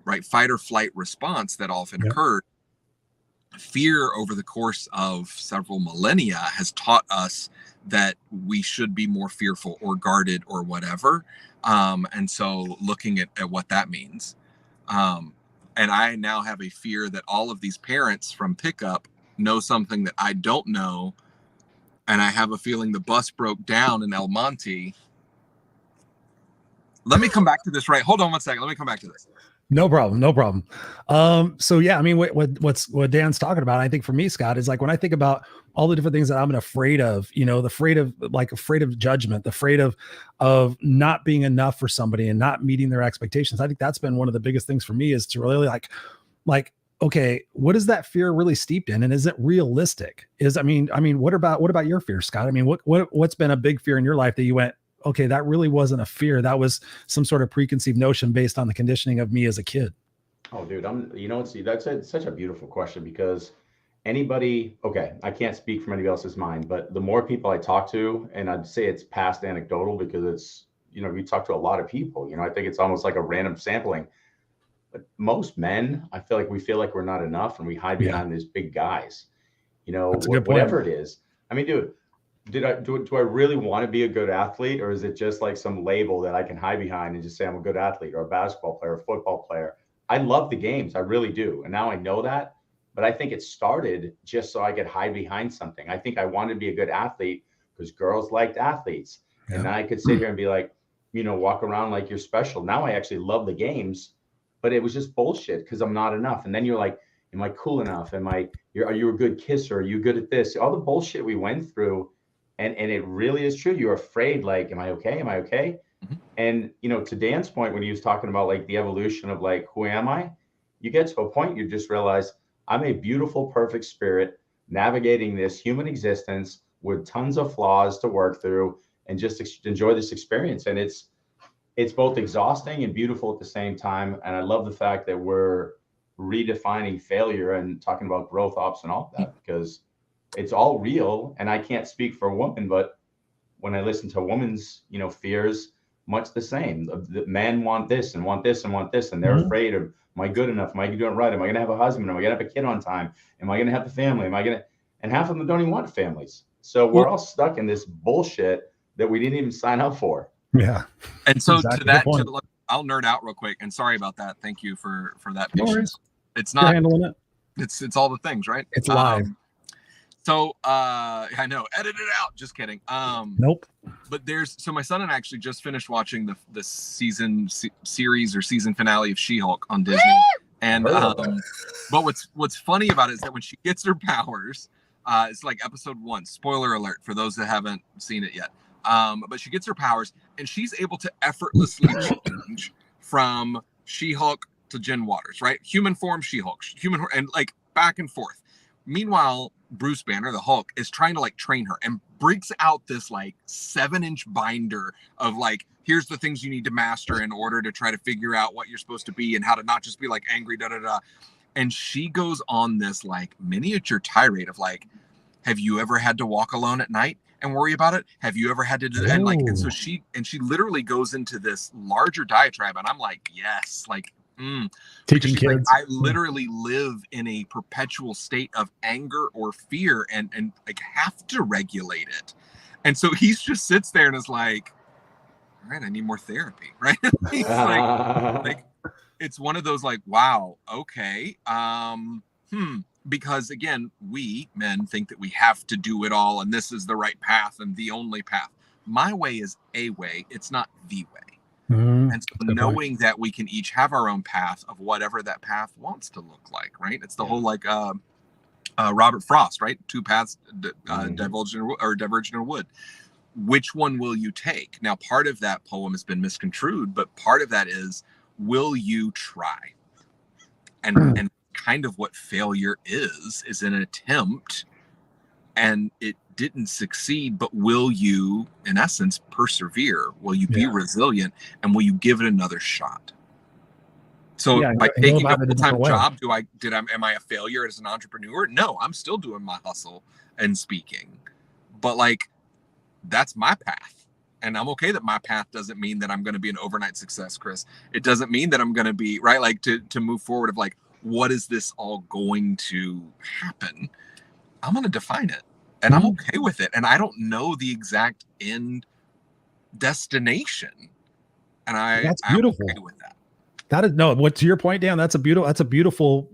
right fight or flight response that often occurred. Fear over the course of several millennia has taught us that we should be more fearful or guarded or whatever. And so looking at what that means. And I now have a fear that all of these parents from pickup know something that I don't know. And I have a feeling the bus broke down in El Monte. Let me come back to this, right? Hold on one second. Let me come back to this. No problem. So yeah, I mean, what Dan's talking about, I think for me, Scott, is like when I think about all the different things that I'm afraid of, afraid of judgment, afraid of not being enough for somebody and not meeting their expectations. I think that's been one of the biggest things for me, is to really like, okay, what is that fear really steeped in? And is it realistic? I mean, what about your fear, Scott? I mean, what's been a big fear in your life that you went, okay, that really wasn't a fear. That was some sort of preconceived notion based on the conditioning of me as a kid. Oh, dude, that's such a beautiful question, because I can't speak from anybody else's mind, but the more people I talk to, and I'd say it's past anecdotal because it's, we talk to a lot of people, I think it's almost like a random sampling. But most men, I feel like we're not enough, and we hide behind these big guys, whatever it is. I mean, dude, do I really want to be a good athlete, or is it just like some label that I can hide behind and just say I'm a good athlete or a basketball player or a football player? I love the games. I really do. And now I know that, but I think it started just so I could hide behind something. I think I wanted to be a good athlete because girls liked athletes. Yeah. And then I could sit here and be like, walk around like you're special. Now I actually love the games, but it was just bullshit because I'm not enough. And then you're like, am I cool enough? Are you a good kisser? Are you good at this? All the bullshit we went through. And it really is true. You're afraid, like, am I okay? Am I okay? Mm-hmm. And, to Dan's point, when he was talking about like the evolution of like, who am I? You get to a point, you just realize I'm a beautiful, perfect spirit navigating this human existence with tons of flaws to work through, and just enjoy this experience. And it's both exhausting and beautiful at the same time. And I love the fact that we're redefining failure and talking about growth ops and all that, because it's all real. And I can't speak for a woman, but when I listen to a woman's, fears, much the same. The men want this and want this and want this, and they're afraid of, am I good enough? Am I doing it right? Am I going to have a husband? Am I going to have a kid on time? Am I going to have the family? And half of them don't even want families. So we're all stuck in this bullshit that we didn't even sign up for. Yeah. And so I'll nerd out real quick, and sorry about that. Thank you for that patience. It's not, you're handling it. It's all the things, right? It's live. So I know, edit it out. Just kidding. Nope. But my son and I actually just finished watching the series or season finale of She-Hulk on Disney. And but what's funny about it is that when she gets her powers, it's like episode 1. Spoiler alert for those that haven't seen it yet. But she gets her powers, and she's able to effortlessly change from She-Hulk to Jen Waters, right? Human form She-Hulk, and like back and forth. Meanwhile, Bruce Banner, the Hulk, is trying to like train her and breaks out this like 7-inch binder of like, here's the things you need to master in order to try to figure out what you're supposed to be and how to not just be like angry, And she goes on this like miniature tirade of like, have you ever had to walk alone at night and worry about it? Have you ever had to do that? And so she literally goes into this larger diatribe, and I'm like, yes, like, teaching kids. Like, I literally live in a perpetual state of anger or fear and like have to regulate it. And so he just sits there and is like, all right, I need more therapy, right? He's like it's one of those like, wow, okay. Because again, we men think that we have to do it all and this is the right path and the only path. My way is a way, it's not the way. And so knowing that we can each have our own path of whatever that path wants to look like, right? It's the whole like Robert Frost, right? 2 paths divergent or wood. Which one will you take? Now, part of that poem has been misconstrued, but part of that is, will you try? And kind of what failure is an attempt, and it didn't succeed, but will you, in essence, persevere? Will you be resilient, and will you give it another shot? So by taking a full-time job, am I a failure as an entrepreneur? No, I'm still doing my hustle and speaking, but like, that's my path. And I'm okay that my path doesn't mean that I'm going to be an overnight success, Chris. It doesn't mean that I'm going to be right. Like to move forward of like, what is this all going to happen? I'm going to define it, and I'm okay with it. And I don't know the exact end destination. And that's beautiful. I'm okay with that. That is what to your point, Dan, that's a beautiful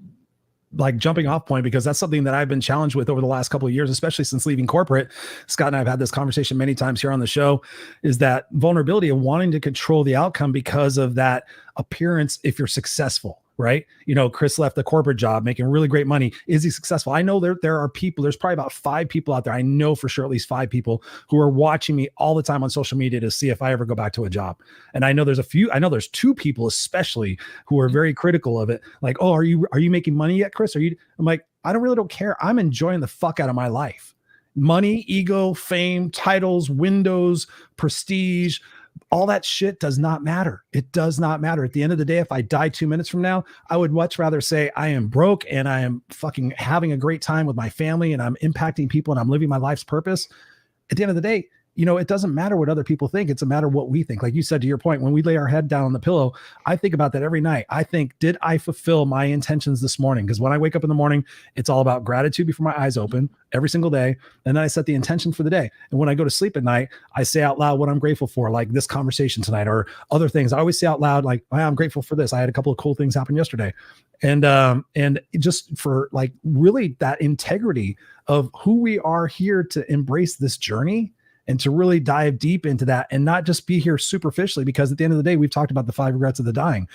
like jumping off point, because that's something that I've been challenged with over the last couple of years, especially since leaving corporate. Scott and I have had this conversation many times here on the show, is that vulnerability of wanting to control the outcome because of that appearance. If you're successful, right? Chris left the corporate job making really great money. Is he successful? I know there are people, there's probably about 5 people out there. I know for sure at least 5 people who are watching me all the time on social media to see if I ever go back to a job. And I know there's 2 people especially who are very critical of it. Like, oh, are you making money yet, Chris? I'm like, I don't care. I'm enjoying the fuck out of my life. Money, ego, fame, titles, windows, prestige, all that shit does not matter. It does not matter. At the end of the day, if I die 2 minutes from now, I would much rather say I am broke and I am fucking having a great time with my family and I'm impacting people and I'm living my life's purpose. At the end of the day, it doesn't matter what other people think. It's a matter of what we think. Like you said, to your point, when we lay our head down on the pillow, I think about that every night. I think, did I fulfill my intentions this morning? Because when I wake up in the morning, it's all about gratitude before my eyes open every single day. And then I set the intention for the day. And when I go to sleep at night, I say out loud what I'm grateful for, like this conversation tonight or other things. I always say out loud, like, oh, I'm grateful for this. I had a couple of cool things happen yesterday. And just for like really that integrity of who we are here to embrace this journey and to really dive deep into that and not just be here superficially, because at the end of the day, we've talked about the 5 regrets of the dying.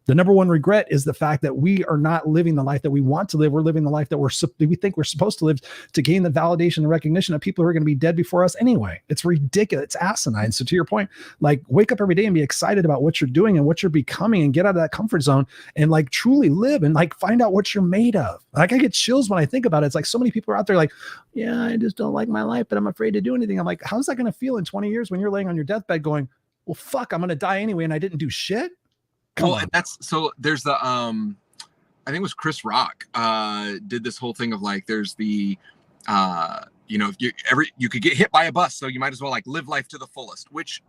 The number one regret is the fact that we are not living the life that we want to live. We're living the life that we think we're supposed to live to gain the validation and recognition of people who are going to be dead before us anyway. It's ridiculous. It's asinine. So to your point, like wake up every day and be excited about what you're doing and what you're becoming and get out of that comfort zone and like truly live and like find out what you're made of. Like I get chills when I think about it. It's like so many people are out there like, yeah, I just don't like my life, but I'm afraid to do anything. I'm like, how's that going to feel in 20 years when you're laying on your deathbed going, well, fuck, I'm going to die anyway. And I didn't do shit. Well, and there's the I think it was Chris Rock did this whole thing of like there's the you could get hit by a bus, so you might as well like live life to the fullest, which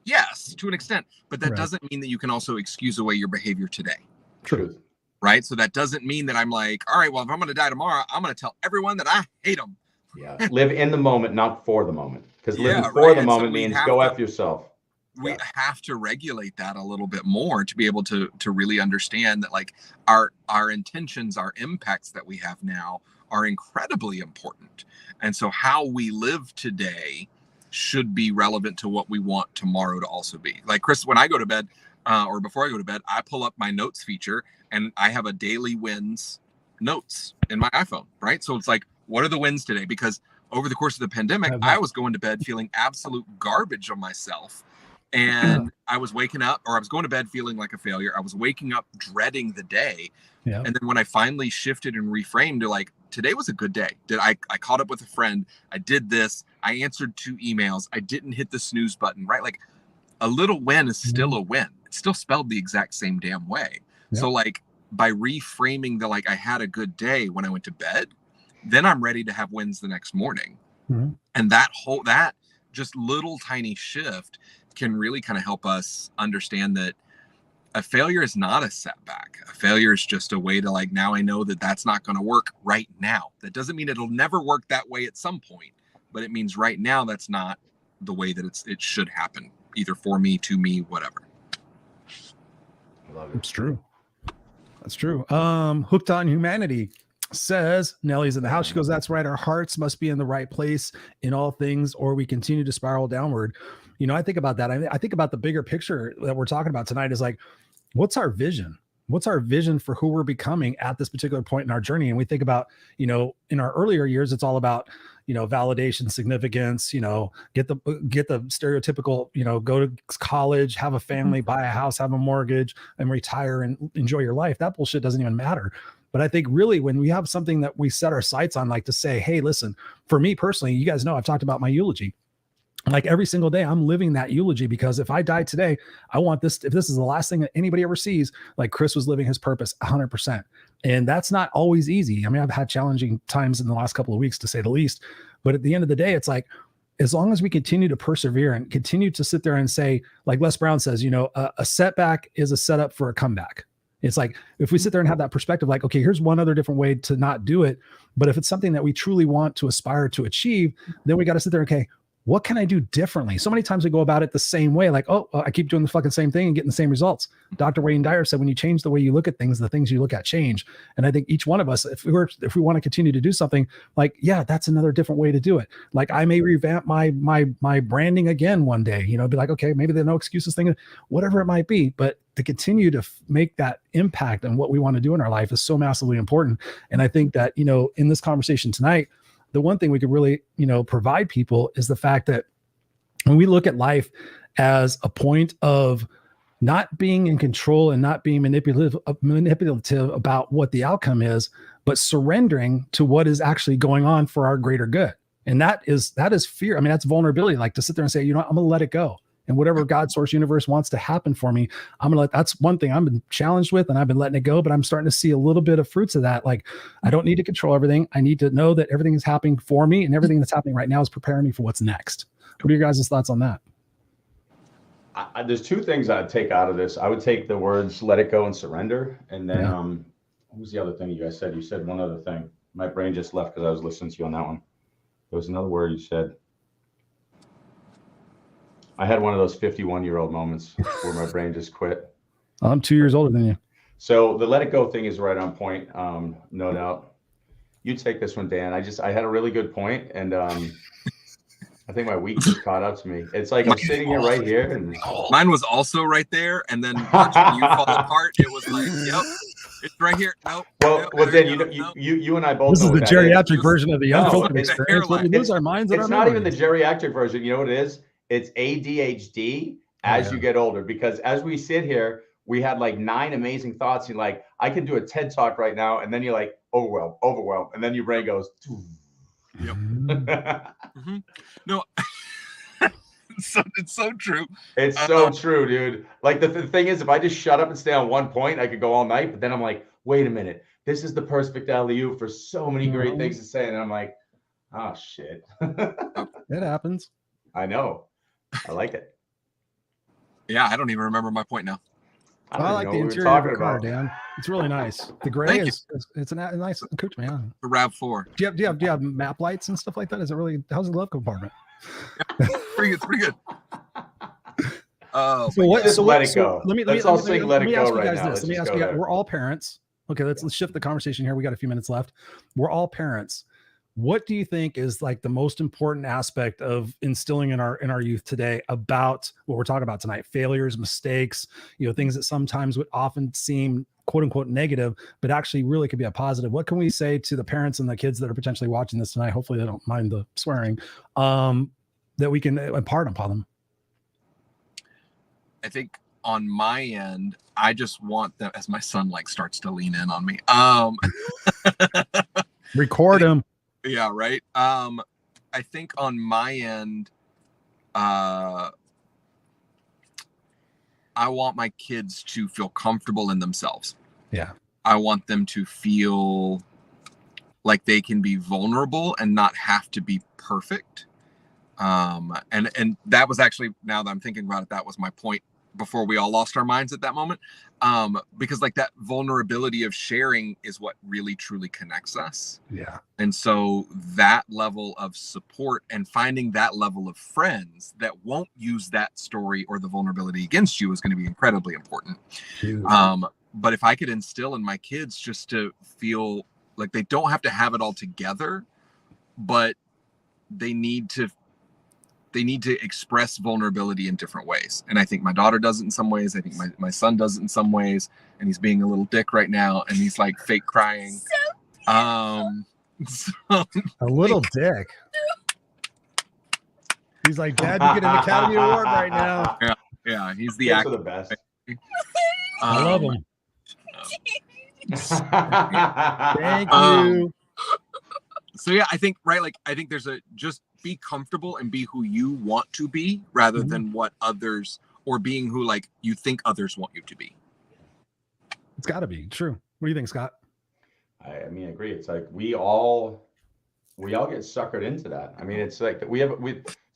yes, to an extent, but that doesn't mean that you can also excuse away your behavior today. True. Right? So that doesn't mean that I'm like, all right, well, if I'm going to die tomorrow, I'm going to tell everyone that I hate them. Yeah. Live in the moment, not for the moment. Because living for the moment means go F yourself. We have to regulate that a little bit more to be able to really understand that like our intentions, our impacts that we have now are incredibly important. And so how we live today should be relevant to what we want tomorrow to also be. Like Chris, when I go to bed or before I go to bed, I pull up my notes feature and I have a daily wins notes in my iPhone, right? So it's like, what are the wins today? Because over the course of the pandemic, I was going to bed feeling absolute garbage on myself. And I was waking up, or I was going to bed feeling like a failure. I was waking up dreading the day. Yeah. And then when I finally shifted and reframed to like, today was a good day. I caught up with a friend. I did this. I answered 2 emails. I didn't hit the snooze button, right? Like a little win is still a win. It's still spelled the exact same damn way. Yeah. So like by reframing the, like I had a good day when I went to bed, then I'm ready to have wins the next morning. Mm-hmm. And that just little tiny shift can really kind of help us understand that a failure is not a setback. A failure is just a way to like, now I know that that's not going to work right now. That doesn't mean it'll never work that way at some point, but it means right now that's not the way that it should happen, either for me, to me, whatever. It's true. That's true. Hooked on Humanity says, Nellie's in the house. She goes, that's right. Our hearts must be in the right place in all things, or we continue to spiral downward. I think about that. I think about the bigger picture that we're talking about tonight is like, what's our vision? What's our vision for who we're becoming at this particular point in our journey? And we think about, in our earlier years, it's all about, validation, significance, get the stereotypical, go to college, have a family, buy a house, have a mortgage, and retire and enjoy your life. That bullshit doesn't even matter. But I think really when we have something that we set our sights on, like to say, hey, listen, for me personally, you guys know I've talked about my eulogy. Like every single day I'm living that eulogy, because if I die today, I want this, if this is the last thing that anybody ever sees, like Chris was living his purpose 100%. And that's not always easy. I mean, I've had challenging times in the last couple of weeks, to say the least, but at the end of the day, it's like, as long as we continue to persevere and continue to sit there and say, like Les Brown says, a setback is a setup for a comeback. It's like, if we sit there and have that perspective, like, okay, here's one other different way to not do it. But if it's something that we truly want to aspire to achieve, then we got to sit there, okay, what can I do differently? So many times we go about it the same way, like, I keep doing the fucking same thing and getting the same results. Dr. Wayne Dyer said, when you change the way you look at things, the things you look at change. And I think each one of us, if we want to continue to do something, like, yeah, that's another different way to do it. Like, I may revamp my branding again one day, be like, okay, maybe the no excuses thing, whatever it might be, but to continue to make that impact on what we want to do in our life is so massively important. And I think that, in this conversation tonight, the one thing we could really, provide people is the fact that when we look at life as a point of not being in control and not being manipulative about what the outcome is, but surrendering to what is actually going on for our greater good. And that is fear. I mean, that's vulnerability, like to sit there and say, I'm going to let it go. And whatever God, source, universe wants to happen for me, that's one thing I've been challenged with, and I've been letting it go, but I'm starting to see a little bit of fruits of that. Like, I don't need to control everything. I need to know that everything is happening for me, and everything that's happening right now is preparing me for what's next. What are your guys' thoughts on that? There's two things I'd take out of this. I would take the words let it go and surrender. And then what was the other thing you guys said? You said one other thing. My brain just left because I was listening to you on that one. There was another word you said. I had one of those 51-year-old moments where my brain just quit. I'm 2 years older than you. So the let it go thing is right on point. No doubt. You take this one, Dan. I had a really good point, and I think my week just caught up to me. It's like I'm sitting here right here, and mine was also right there, and then watching you fall apart, it was like, yep, it's right here. Nope. Well, Dan, you and I both. This know is the geriatric version of the Unfiltered experience. We lose our minds. It's not even the geriatric version. You know what it is? It's ADHD as you get older, because as we sit here, we had like 9 amazing thoughts. You're like, I can do a TED talk right now. And then you're like, overwhelmed. And then your brain goes, yep. No, it's so true. It's so true, dude. Like the thing is, if I just shut up and stay on one point, I could go all night. But then I'm like, wait a minute. This is the perfect alley-oop for so many great things to say. And I'm like, oh, shit. It happens. I know. I like it. Yeah, I don't even remember my point now. I like the interior of the car, Dan. It's really nice. The gray it's a nice couch, man. The RAV4. Do you have map lights and stuff like that? Is it really? How's the glove compartment? Yeah, pretty good. Let it go. Let's all sing "Let It Go" right now. Let me ask you guys. We're all parents. Okay, let's shift the conversation here. We got a few minutes left. We're all parents. What do you think is like the most important aspect of instilling in our youth today about what we're talking about tonight? Failures, mistakes, things that sometimes would often seem quote unquote negative, but actually really could be a positive. What can we say to the parents and the kids that are potentially watching this tonight? Hopefully they don't mind the swearing, that we can impart upon them. I think on my end, I just want them, as my son starts to lean in on me. Record him. Yeah, right. I think on my end, I want my kids to feel comfortable in themselves. Yeah. I want them to feel like they can be vulnerable and not have to be perfect. And that was actually, now that I'm thinking about it, that was my point before we all lost our minds at that moment. Because that vulnerability of sharing is what really truly connects us. Yeah. And so that level of support and finding that level of friends that won't use that story or the vulnerability against you is going to be incredibly important. But if I could instill in my kids just to feel like they don't have to have it all together, but they need to express vulnerability in different ways. And I think my daughter does it in some ways. I think my son does it in some ways. And he's being a little dick right now. And he's fake crying. A little dick. He's like, Dad, you get an Academy Award right now. Yeah. He's the actor. The best. I love him. Thank you. So yeah, I think, right. I think there's just be comfortable and be who you want to be rather than what others, or being who you think others want you to be. It's got to be true. What do you think, Scott? I agree. It's we all get suckered into that. I mean, it's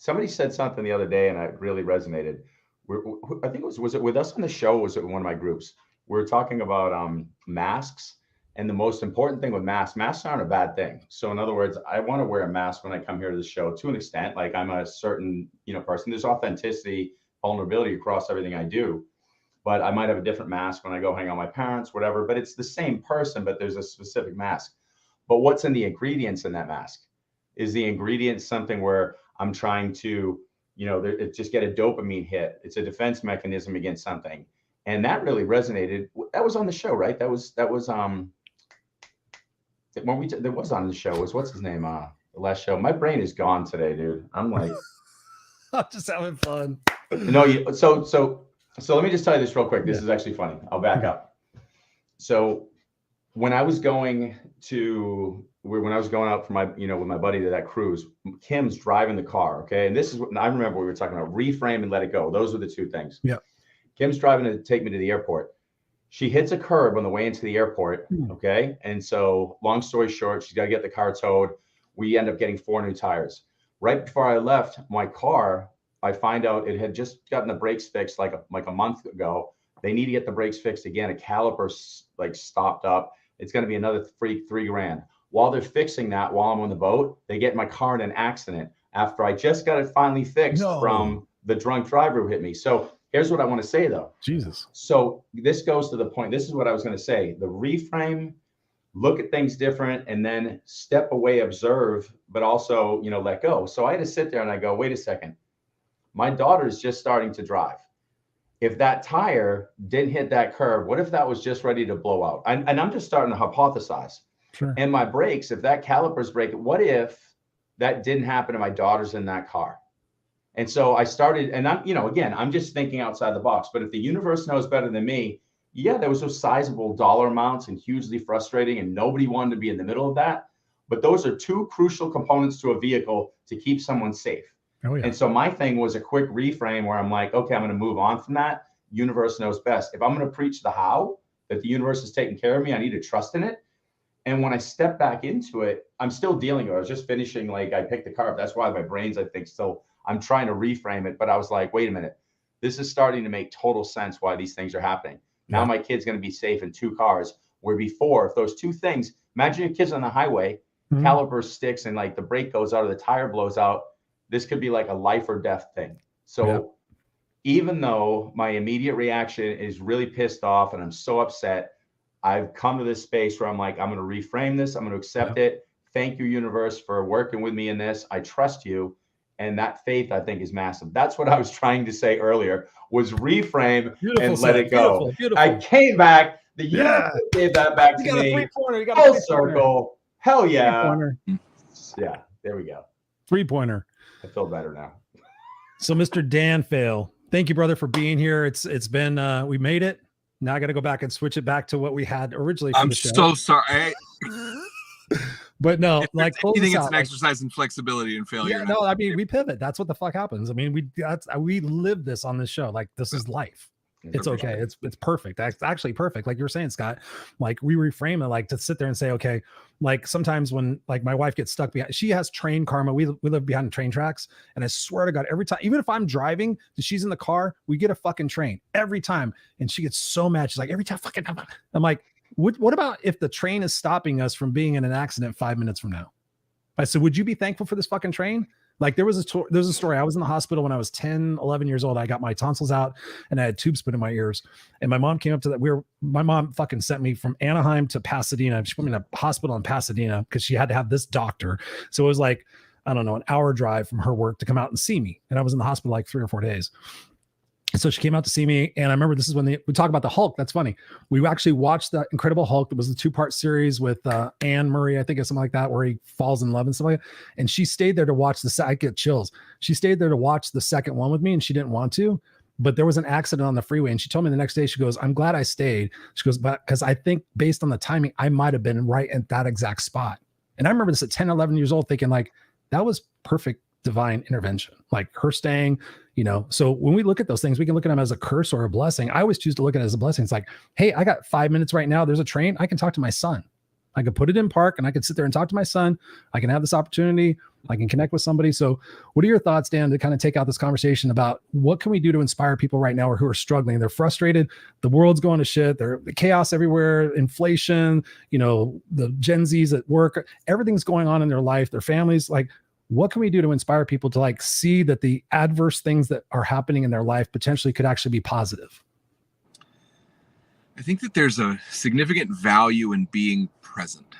somebody said something the other day and it really resonated. I think was it with us on the show? Or was it one of my groups? We were talking about masks. And the most important thing with masks aren't a bad thing. So in other words, I want to wear a mask when I come here to the show to an extent, like I'm a certain, person. There's authenticity, vulnerability across everything I do. But I might have a different mask when I go hang out with my parents, whatever, but it's the same person, but there's a specific mask. But what's in the ingredients in that mask? Is the ingredient something where I'm trying to, just get a dopamine hit? It's a defense mechanism against something. And that really resonated. That was on the show, right? That was when there was on the show was what's his name? The last show. My brain is gone today, dude. I'm like, I'm just having fun. No, so let me just tell you this real quick. This is actually funny. I'll back up. So when I was going out for my, with my buddy to that cruise, Kim's driving the car. Okay. And this is what I remember we were talking about: reframe and let it go. Those were the two things. Yeah. Kim's driving to take me to the airport. She hits a curb on the way into the airport. Okay. And so long story short, she's got to get the car towed. We end up getting 4 new tires. Right before I left my car, I find out it had just gotten the brakes fixed like a month ago. They need to get the brakes fixed again. A caliper stopped up. It's going to be another $3,000. While they're fixing that, while I'm on the boat, they get my car in an accident after I just got it finally fixed from the drunk driver who hit me. So here's what I want to say though. Jesus. So this goes to the point. This is what I was going to say. The reframe, look at things different, and then step away, observe, but also, let go. So I had to sit there and I go, wait a second. My daughter's just starting to drive. If that tire didn't hit that curb, what if that was just ready to blow out? And I'm just starting to hypothesize. Sure. And my brakes, if that caliper's breaking, what if that didn't happen and my daughter's in that car? And so I started, and I'm, again, I'm just thinking outside the box. But if the universe knows better than me, yeah, there was those sizable dollar amounts and hugely frustrating, and nobody wanted to be in the middle of that. But those are 2 crucial components to a vehicle to keep someone safe. Oh, yeah. And so my thing was a quick reframe where I'm like, okay, I'm going to move on from that. Universe knows best. If I'm going to preach the how, that the universe is taking care of me, I need to trust in it. And when I step back into it, I'm still dealing with it. I was just finishing, I picked the car up. That's why my brain's, I think, still, I'm trying to reframe it. But I was like, wait a minute. This is starting to make total sense why these things are happening. Now my kid's going to be safe in 2 cars, where before, if those 2 things, imagine your kid's on the highway, caliper sticks and the brake goes out or the tire blows out. This could be like a life or death thing. So even though my immediate reaction is really pissed off and I'm so upset, I've come to this space where I'm like, I'm going to reframe this. I'm going to accept it. Thank you, universe, for working with me in this. I trust you. And that faith, I think, is massive. That's what I was trying to say earlier, was reframe and let it go. Beautiful. I came back. The universe gave that back to me. You got full circle. Hell yeah. Yeah, there we go. 3-pointer. I feel better now. So Mr. Dan Faill, thank you, brother, for being here. It's been, we made it. Now I got to go back and switch it back to what we had originally. I'm so sorry. But no, I think it's an exercise in flexibility and failure. Yeah, no, I mean, we pivot. That's what the fuck happens. I mean, we live this on this show. This is life. It's okay. It's perfect. That's actually perfect. Like you were saying, Scott, we reframe it, to sit there and say, okay, sometimes when my wife gets stuck behind, she has train karma. We live behind train tracks. And I swear to God, every time, even if I'm driving and she's in the car, we get a fucking train every time. And she gets so mad. She's like, every time fucking, I'm like, what about if the train is stopping us from being in an accident 5 minutes from now? I said, would you be thankful for this fucking train? There was a story. I was in the hospital when I was 10, 11 years old. I got my tonsils out and I had tubes put in my ears. And my mom came up to that. My mom fucking sent me from Anaheim to Pasadena. She put me in a hospital in Pasadena because she had to have this doctor. So it was I don't know, an hour drive from her work to come out and see me. And I was in the hospital 3 or 4 days. So she came out to see me, and I remember this is when we talk about the Hulk. That's funny. We actually watched the Incredible Hulk. It was the 2-part series with Anne Murray, I think, or something like that, where he falls in love and stuff like that. And she stayed there to watch I get chills. She stayed there to watch the second one with me, and she didn't want to. But there was an accident on the freeway, and she told me the next day, she goes, I'm glad I stayed. She goes, but because I think based on the timing, I might have been right at that exact spot. And I remember this at 10, 11 years old, thinking that was perfect divine intervention, her staying, so when we look at those things, we can look at them as a curse or a blessing. I always choose to look at it as a blessing. It's hey, I got 5 minutes right now. There's a train. I can talk to my son. I could put it in park and I could sit there and talk to my son. I can have this opportunity. I can connect with somebody. So what are your thoughts, Dan, to kind of take out this conversation about what can we do to inspire people right now who are struggling? They're frustrated. The world's going to shit. There's chaos everywhere, inflation, the Gen Zs at work, everything's going on in their life, their families. Like, what can we do to inspire people to like see that the adverse things that are happening in their life potentially could actually be positive? I think that there's a significant value in being present.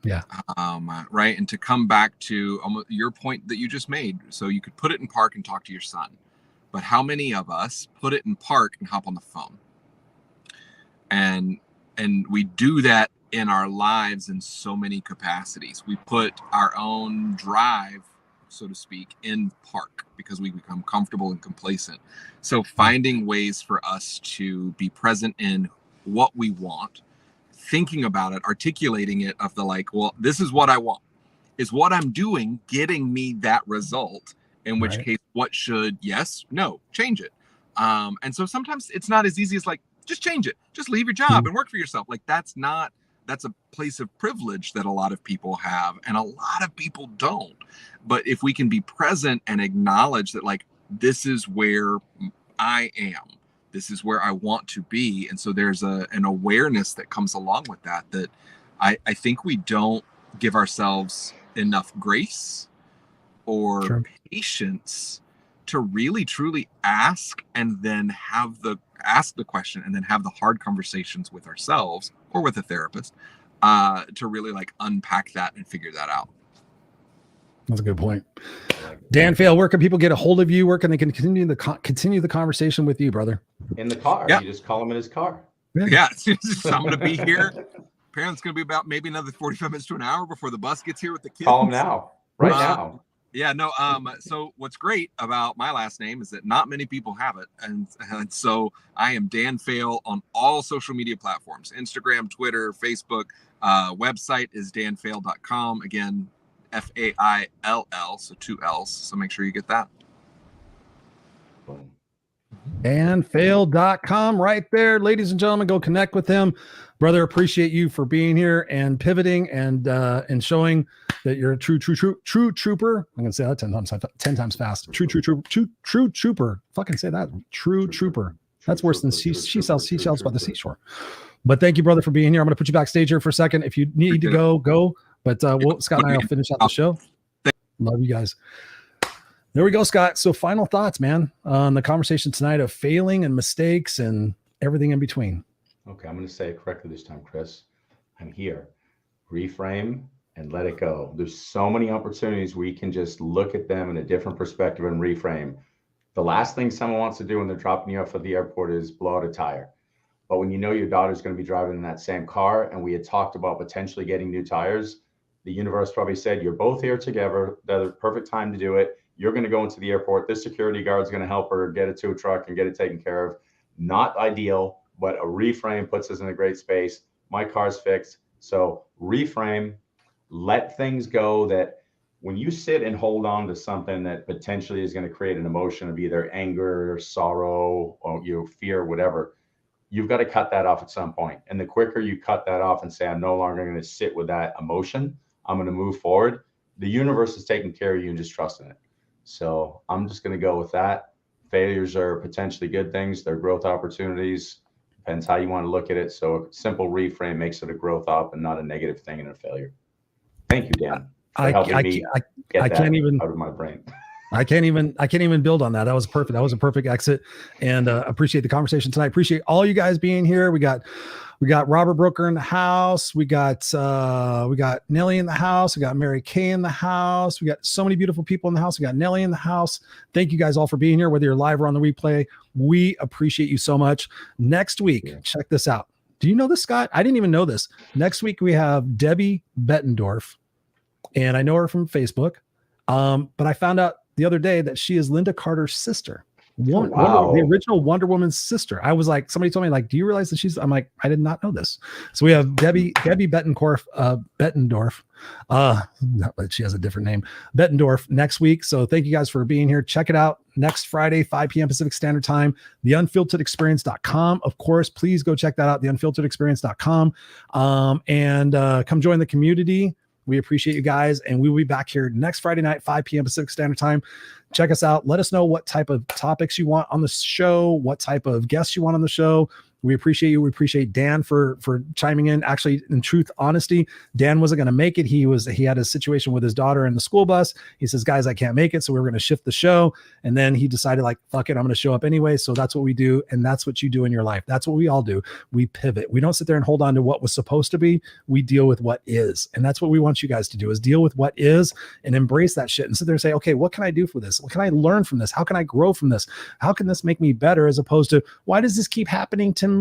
Yeah. Right. And to come back to your point that you just made, so you could put it in park and talk to your son, but how many of us put it in park and hop on the phone? And we do that in our lives in so many capacities. We put our own drive, so to speak, in park because we become comfortable and complacent. So finding ways for us to be present in what we want, thinking about it, articulating it of the like, well, this is what I want. Is what I'm doing getting me that result? In which case, what should, yes, no, change it. And so sometimes it's not as easy as like, just change it. Just leave your job and work for yourself. Like that's a place of privilege that a lot of people have and a lot of people don't. But if we can be present and acknowledge that like, this is where I am, this is where I want to be. And so there's an awareness that comes along with that I think we don't give ourselves enough grace or patience to really truly ask and then ask the question and then have the hard conversations with ourselves or with a therapist to really like unpack that and figure that out. That's a good point. Dan Faill, where can people get a hold of you? Where can they continue the conversation with you, brother? In the car. Yeah. You just call him in his car. Yeah. I'm going to be here. Apparently it's going to be about maybe another 45 minutes to an hour before the bus gets here with the kids. Call him now. Right now. Yeah, no. So what's great about my last name is that not many people have it. And so I am Dan Faill on all social media platforms, Instagram, Twitter, Facebook. Website is danfaill.com. Again, Faill, so 2 L's. So make sure you get that. danfaill.com right there. Ladies and gentlemen, go connect with him. Brother, appreciate you for being here and pivoting and showing that you're a true trooper. I'm going to say that 10 times fast. True trooper. Fucking say that. True trooper. That's worse than she sells seashells by the seashore. But thank you, brother, for being here. I'm going to put you backstage here for a second. If you need to go. But Scott and I will finish out the show. Love you guys. There we go, Scott. So final thoughts, man, on the conversation tonight of failing and mistakes and everything in between. Okay, I'm going to say it correctly this time, Chris. I'm here. Reframe and let it go. There's so many opportunities where you can just look at them in a different perspective and reframe. The last thing someone wants to do when they're dropping you off at the airport is blow out a tire. But when you know your daughter's going to be driving in that same car and we had talked about potentially getting new tires, the universe probably said, you're both here together. That's the perfect time to do it. You're going to go into the airport. This security guard's going to help her get it to a truck and get it taken care of. Not ideal, but a reframe puts us in a great space. My car's fixed. So reframe, let things go. That when you sit and hold on to something that potentially is going to create an emotion of either anger, sorrow, or fear, whatever, you've got to cut that off at some point. And the quicker you cut that off and say, I'm no longer going to sit with that emotion, I'm going to move forward, the universe is taking care of you and just trusting it. So I'm just going to go with that. Failures are potentially good things. They're growth opportunities. Depends how you want to look at it. So a simple reframe makes it a growth op and not a negative thing and a failure. Thank you, Dan, for helping me get that out of my brain. I can't even build on that. That was perfect. That was a perfect exit, and appreciate the conversation tonight. Appreciate all you guys being here. We got Robert Brooker in the house. We got Nelly in the house. We got Mary Kay in the house. We got so many beautiful people in the house. We got Nelly in the house. Thank you guys all for being here, whether you're live or on the replay. We appreciate you so much. Next week, check this out. Do you know this, Scott? I didn't even know this. Next week we have Debbie Bettendorf, and I know her from Facebook. But I found out the other day that she is Linda Carter's sister. The original Wonder Woman's sister. I was like, somebody told me, like, do you realize that I'm like, I did not know this. So we have Debbie Bettendorf, she has a different name, Bettendorf, next week. So thank you guys for being here. Check it out next Friday, 5 p.m. Pacific Standard Time, theunfilteredexperience.com. Of course, please go check that out, theunfilteredexperience.com. And come join the community. We appreciate you guys, and we will be back here next Friday night, 5 p.m. Pacific Standard Time. Check us out. Let us know what type of topics you want on the show, what type of guests you want on the show. We appreciate you. We appreciate Dan for chiming in. Actually, in truth, honesty, Dan wasn't going to make it. He had a situation with his daughter in the school bus. He says, guys, I can't make it. So we were going to shift the show. And then he decided, like, fuck it, I'm going to show up anyway. So that's what we do. And that's what you do in your life. That's what we all do. We pivot. We don't sit there and hold on to what was supposed to be. We deal with what is. And that's what we want you guys to do, is deal with what is and embrace that shit and sit there and say, okay, what can I do for this? What can I learn from this? How can I grow from this? How can this make me better? As opposed to, why does this keep happening to me?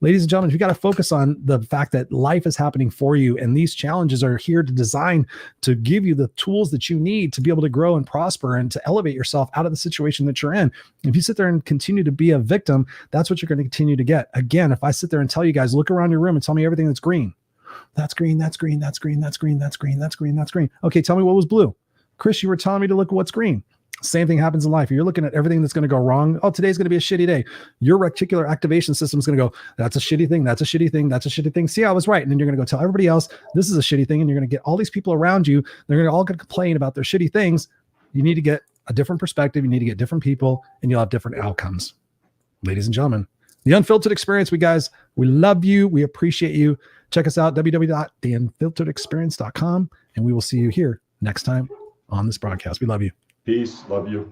Ladies and gentlemen, you got to focus on the fact that life is happening for you, and these challenges are here to design to give you the tools that you need to be able to grow and prosper and to elevate yourself out of the situation that you're in. If you sit there and continue to be a victim, that's what you're going to continue to get. Again, if I sit there and tell you guys, look around your room and tell me everything that's green. That's green, that's green, that's green, that's green, that's green, that's green, that's green. Okay, tell me what was blue. Chris, you were telling me to look at what's green. Same thing happens in life. You're looking at everything that's going to go wrong. Oh, today's going to be a shitty day. Your reticular activation system is going to go, that's a shitty thing. That's a shitty thing. That's a shitty thing. See, I was right. And then you're going to go tell everybody else, this is a shitty thing. And you're going to get all these people around you. They're going to all complain about their shitty things. You need to get a different perspective. You need to get different people, and you'll have different outcomes. Ladies and gentlemen, the Unfiltered Experience, we love you. We appreciate you. Check us out, www.theunfilteredexperience.com. And we will see you here next time on this broadcast. We love you. Peace. Love you.